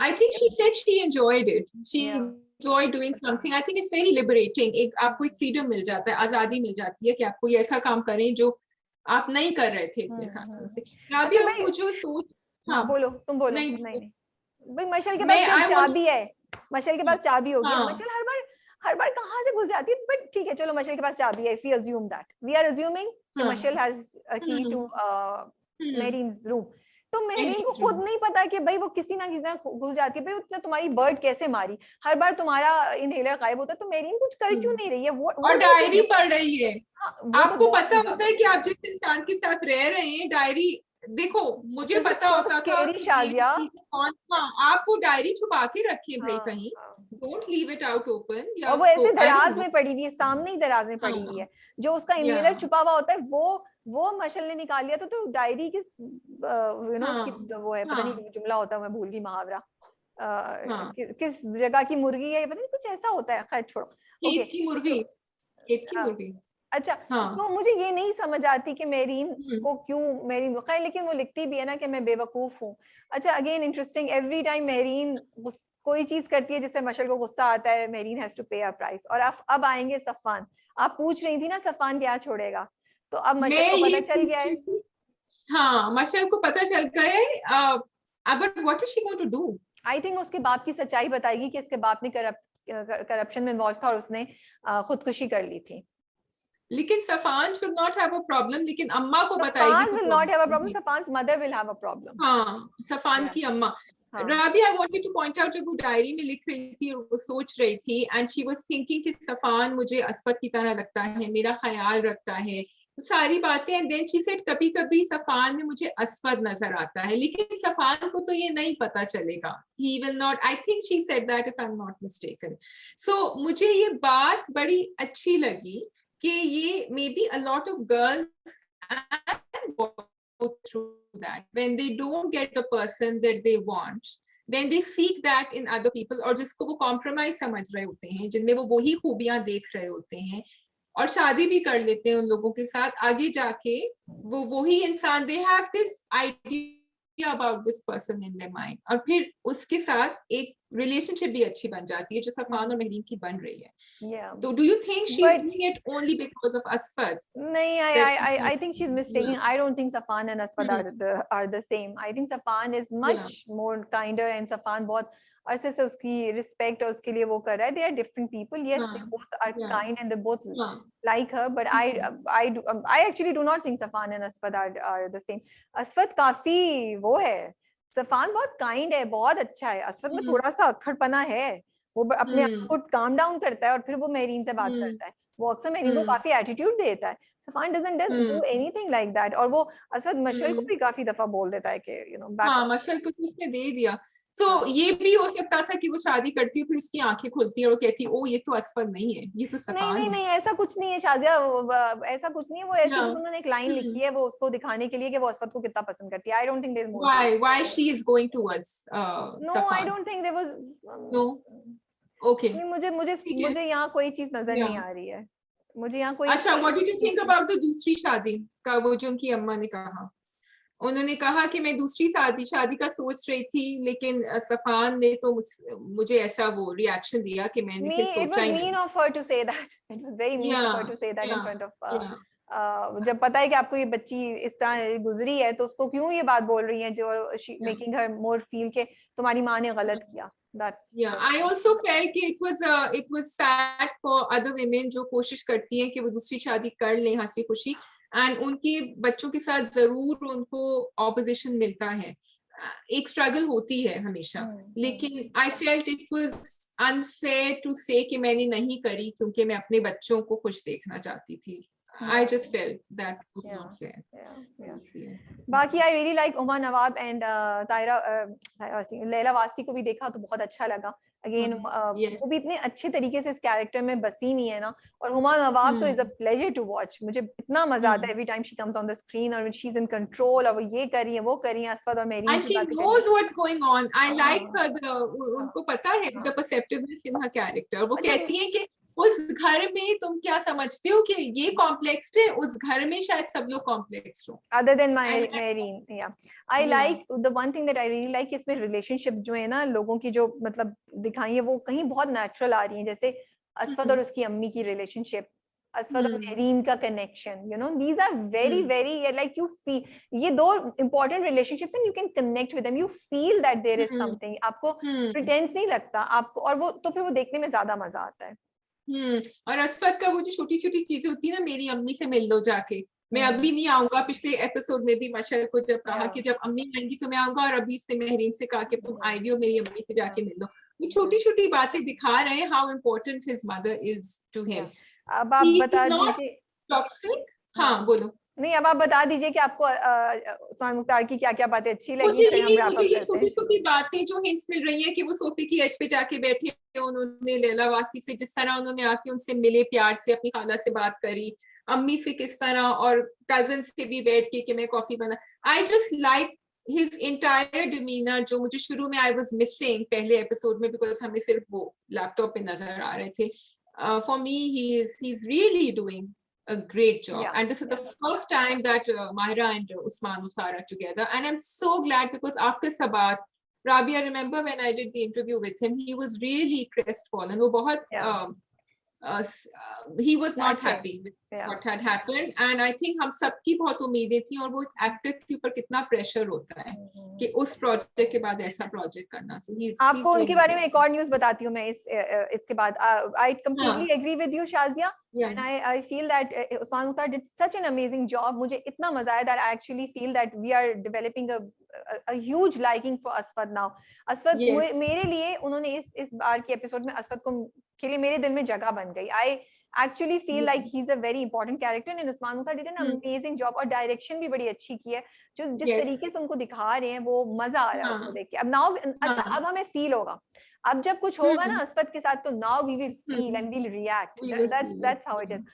I think she said she enjoyed it. She enjoyed doing something. I think it's very liberating. आपको एक freedom मिल जाता है, आजादी मिल जाती है कि आपको ये ऐसा काम करें जो आप नहीं कर रहे थे इतने सालों से. राबिया, वो जो सोच, हाँ बोलो, तुम बोलो. नहीं भाई, मशल के पास चाबी है, मशल के पास चाबी होगी. मशल हर बार कहाँ से घुस जाती है, बट ठीक है, चलो मशल के पास चाबी है. If we assume that, we are assuming कि मशल has a key to मेहरीन's room. तो मेहरीन को खुद नहीं पता कि भाई वो किसी ना घुस जाती है. भाई उसने तुम्हारी बर्ड कैसे मारी, हर बार तुम्हारा इनहेलर गायब होता है, तो मेहरीन कुछ कर क्यों नहीं रही है? वो और डायरी पढ़ रही है. आपको पता होता है कि आप जिस इंसान के साथ रह रहे हैं, डायरी देखो, मुझे पता होता था शाजिया, आप वो डायरी छुपा के रखिए भाई कहीं, don't leave it out open. और वो ऐसे दराज में पड़ी हुई है, सामने ही दराज में पड़ी हुई है, जो उसका इनहेलर छुपा हुआ होता है वो मशल ने निकाल लिया, तो डायरी किस उसकी वो है, पता नहीं जुमला होता है, मैं भूल गई, मुहावरा, किस जगह की मुर्गी है, पता नहीं कुछ ऐसा होता है, खैर छोड़ो। खेत की मुर्गी। अच्छा, तो मुझे ये नहीं समझ आती कि मेरीन को क्यों, मेरीन खैर, लेकिन वो लिखती भी है ना कि मैं बेवकूफ हूँ। अच्छा, again interesting, every time marine कोई चीज करती है जिससे मशल को गुस्सा आता है, मेरीन हैज टू पे अ प्राइस। और अब आएंगे सफान, आप पूछ रही थी ना सफान क्या छोड़ेगा, तो अब मशल को पता चल गया है। हाँ, मशल को पता चल गया है, अब what is she going to do? I think उसके बाप की सच्चाई बताएगी कि इसके बाप ने करप्शन में इन्वॉल्व था और उसने खुदकुशी कर ली थी। लेकिन सफान should not have a problem, लेकिन अम्मा को बताएगी। सफान will not have a problem, सफान's mother will have a problem। हाँ, सफान की अम्मा। Rabia, I wanted to point out, जब वो डायरी में लिख रही थी और वो सोच रही थी, and she was thinking कि सफान मुझे असफत की तरह लगता है, मेरा ख्याल रखता है, सारी बातें, and then she said कभी कभी सफान में मुझे असफत नजर आता है, लेकिन सफान को तो ये नहीं पता चलेगा। He will not, I think she said that if I'm not mistaken। So मुझे ये बात बड़ी अच्छी लगी कि ये maybe a lot of girls go through that when they don't get the person that they want, then they seek that in other people, और जिसको वो compromise समझ रहे होते हैं, जिनमें वो वही खूबियां देख रहे होते हैं और शादी भी कर लेते हैं उन लोगों के साथ, आगे जाके वो वही इंसान, they have this idea about this person in their mind, और फिर उसके साथ एक रिलेशनशिप भी अच्छी बन जाती है, जो सफान और महरीन की बन रही है। तो do you think she's doing it only because of Asfad? नहीं, I think she's mistaken. I don't think Safan and Asfad are the same. I think Safan is much more kinder, and Safan बहुत अरसे से उसकी रिस्पेक्ट और उसके लिए वो कर रहा है। They are different people. Yes, they both are kind and they both like her, but I actually do not think Safan and Asfad are the same. Asfad काफी वो है, सफान बहुत काइंड है, बहुत अच्छा है। असफद में थोड़ा सा अक्खड़पना है, वो अपने आप को काम डाउन करता है और फिर वो मेरीन से बात करता है, वो अक्सर मेरीन को काफी एटीट्यूड देता है। Safaan doesn't do anything like that, और वो असद मशल को भी काफी दफा बोल देता है कि हाँ, मशल को उसने दे दिया। तो ये भी हो सकता था कि वो शादी करती है, फिर उसकी आंखें खुलती है और कहती है ओ ये तो असफद नहीं है, ये तो सफान है। नहीं, ऐसा कुछ नहीं है शादिया, ऐसा कुछ नहीं है। वो ऐसे उन्होंने एक लाइन लिखी है वो उसको दिखाने के लिए कि वो असफद को कितना पसंद करती है। I don't think there is more why she is going towards no Safan. I don't think there was no okay। मुझे यहाँ कोई चीज नजर नहीं आ रही है, मुझे यहाँ कोई। अच्छा, what did you think about the दूसरी शादी का, वो जो उनकी अम्मा ने कहा? उन्होंने कहा कि मैं दूसरी शादी का सोच रही थी, लेकिन सफान ने तो मुझे ऐसा वो रिएक्शन दिया कि मैंने फिर सोचा ही नहीं। It was mean of her to say that. It was very mean of her to say that in front of जब पता है कि आपको ये बच्ची इस तरह गुजरी है, तो उसको क्यों ये बात बोल रही है जो making her more feel के तुम्हारी माँ ने गलत किया। I also felt कि it was sad for other women जो कोशिश करती हैं कि वो दूसरी शादी कर लें हंसी खुशी, एंड उनके बच्चों के साथ जरूर उनको ऑपोजिशन मिलता है, एक स्ट्रगल होती है हमेशा, लेकिन I felt it was unfair to say कि मैंने नहीं करी क्योंकि मैं अपने बच्चों को खुश देखना चाहती थी। I just felt that was not fair। बाकी I really like Uma Nawab and Laila वास्ती को भी देखा तो बहुत अच्छा लगा। अगेन वो भी इतने अच्छे तरीके से इस कैरेक्टर में बसी हुई है ना, और हुमा नवाब तो is a pleasure to watch. मुझे इतना मजा आता है every time she comes on the screen, और शी इज इन कंट्रोल, और वो ये कर रही है वो कर रही है, असफद और marine and she knows what's going on। I like her, उनको पता है the perceptiveness in her character। वो कहती है कि उस घर में तुम क्या समझते हो कि ये कॉम्प्लेक्स्ड है, उस घर में शायद सब लोग कॉम्प्लेक्स्ड हो। Other than Mehreen, I like the one thing that I really like, इसमें relationships जो है ना लोगों की जो मतलब दिखाई है वो कहीं बहुत नेचुरल आ रही है, जैसे असफद और उसकी अम्मी की रिलेशनशिप, असफद और मेरीन का connection, these are very very like you feel, ये दो important relationships and you can connect with them, you feel that there is something, आपको pretense नहीं लगता आपको, और वो तो फिर वो देखने में ज्यादा मजा आता है। और असफद का वो जो छोटी छोटी चीजें होती है ना, मेरी अम्मी से मिल लो जाके, मैं अभी नहीं आऊंगा, पिछले एपिसोड में भी मशल को जब कहा कि जब अम्मी आएंगी तो मैं आऊंगा, और अभी से मेहरीन से कहा कि तुम आएगी हो मेरी अम्मी से जाके मिल लो। ये छोटी छोटी बातें दिखा रहे हैं how important his mother is to him. अब आप बता दीजिए। टॉक्सिक। हाँ बोलो। नहीं, अब आप बता दीजिए कि आपको उस्मान मुख्तार की क्या क्या बातें अच्छी लगी, मुझे फिर हम wrap up ये करते छोटी हैं। छोटी बातें जो हिंट्स मिल रही है कि वो सोफे की एज पे जाके बैठे, उन्होंने लैला वासी से जिस तरह उन्होंने आके उनसे मिले, प्यार से अपनी खाला से बात करी, अम्मी से किस तरह, और कजन से भी बैठ के मैं कॉफी बना, I just like his entire demeanour, जो मुझे शुरू में आई वाज मिसिंग पहले एपिसोड में, बिकॉज हमें सिर्फ वो लैपटॉप पे नजर आ रहे थे. For me, he's really doing a great job. Yeah, And this is the first time that Mahira and Usman Mustar are together. And I'm so glad, because after Sabat, Rabia, I remember when I did the interview with him, he was really crestfallen. वो बहुत, he was not happy with what had happened. And I think हम सबकी बहुत उम्मीदें थी, और वो एक एक्टर के ऊपर कितना प्रेशर होता है कि उस प्रोजेक्ट के बाद ऐसा प्रोजेक्ट करना. So आपको उनके बारे में एक और न्यूज़ बताती हूँ मैं इसके बाद. I completely agree with you, Shazia. And I feel that Usman Mukhtar did such an amazing job. मुझे इतना मजा आया that I actually feel that we are developing a huge liking for Asfad now. Asfad, मेरे लिए उन्होंने इस बार के एपिसोड में असफद के लिए मेरे दिल में जगह बन गई. I actually feel like he's a very important character, and Usman Mukhtar did an amazing job, और डायरेक्शन भी बड़ी अच्छी की है. जो जिस तरीके से उनको दिखा रहे हैं वो मजा आ रहा है उसको देख के. अब नाउ अच्छा, अब हमें फील होगा, अब जब कुछ होगा ना असफद के साथ, तो now we will feel and we will react. That's how it is.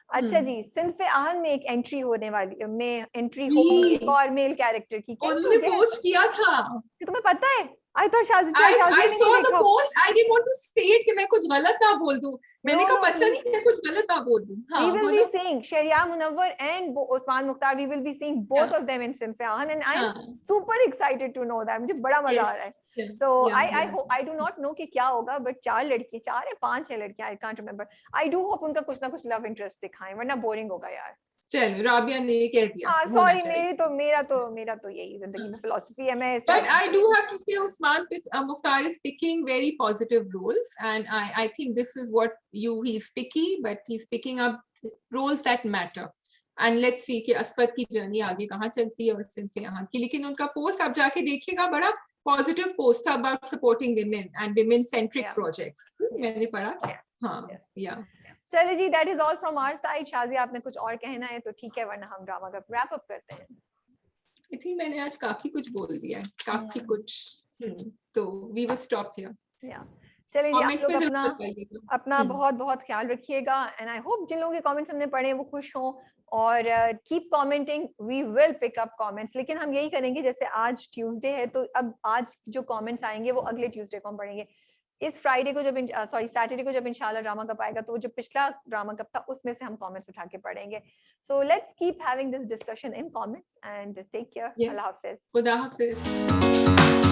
अच्छा जी, सिंफ आहन में एक एंट्री होने वाली, में एंट्री होगी एक और मेल कैरेक्टर की. उन्होंने पोस्ट किया था, तुम्हें पता है? I thought I saw the post. I didn't want to say it कि मैं कुछ गलत ना बोल दूं. मैंने कहा पता नहीं मैं कुछ गलत ना बोल दूं. We will be seeing Sharia Munawwar and Usman Mukhtar. We will be seeing both of them in Sinf Ahan, and I am super excited to know that. मुझे बड़ा मजा आ रहा है. So I hope, I do not know कि क्या होगा, but 4 या 5 है लड़कियां, I can't remember. I do hope उनका कुछ ना कुछ love interest दिखाएं, वरना बोरिंग होगा यार. चलो, राबिया ने ये कह दिया. सॉरी, मेरा तो यही जिंदगी में फिलॉसफी है. मैं But I do have to say Usman Mukhtar is picking very positive roles, and I think this is what he's picky, but he's picking up roles that matter. And let's see कि असफद की जर्नी आगे कहाँ चलती है और सिर्फ यहाँ की. लेकिन उनका पोस्ट आप जाके देखिएगा, बड़ा पॉजिटिव पोस्ट था about supporting women and women centric projects. मैंने पढ़ा. हाँ, yeah. चलिए जी, that is all from our side. Shazia, आपने कुछ और कहना है तो ठीक है, वरना हम ड्रामा का रैप अप करते हैं. आई थिंक मैंने आज काफी कुछ बोल दिया है, काफी कुछ. तो वी विल स्टॉप हियर. चलिए जी, आप लोग अपना बहुत बहुत ख्याल रखिएगा, एंड आई होप जिन लोगों के कमेंट्स हमने पढ़े वो खुश हों, और keep commenting. We will pick up comments, लेकिन हम यही करेंगे, जैसे आज ट्यूसडे है तो अब आज जो कमेंट्स आएंगे वो अगले ट्यूसडे को हम पढ़ेंगे. इस फ्राइडे को जब सैटरडे को जब इंशाल्लाह ड्रामा कप आएगा, तो वो जो पिछला ड्रामा कप था उसमें से हम कमेंट्स उठा के पढ़ेंगे. So let's keep having this discussion in comments, and take care. अल्लाह हाफिज. खुदा हाफिज.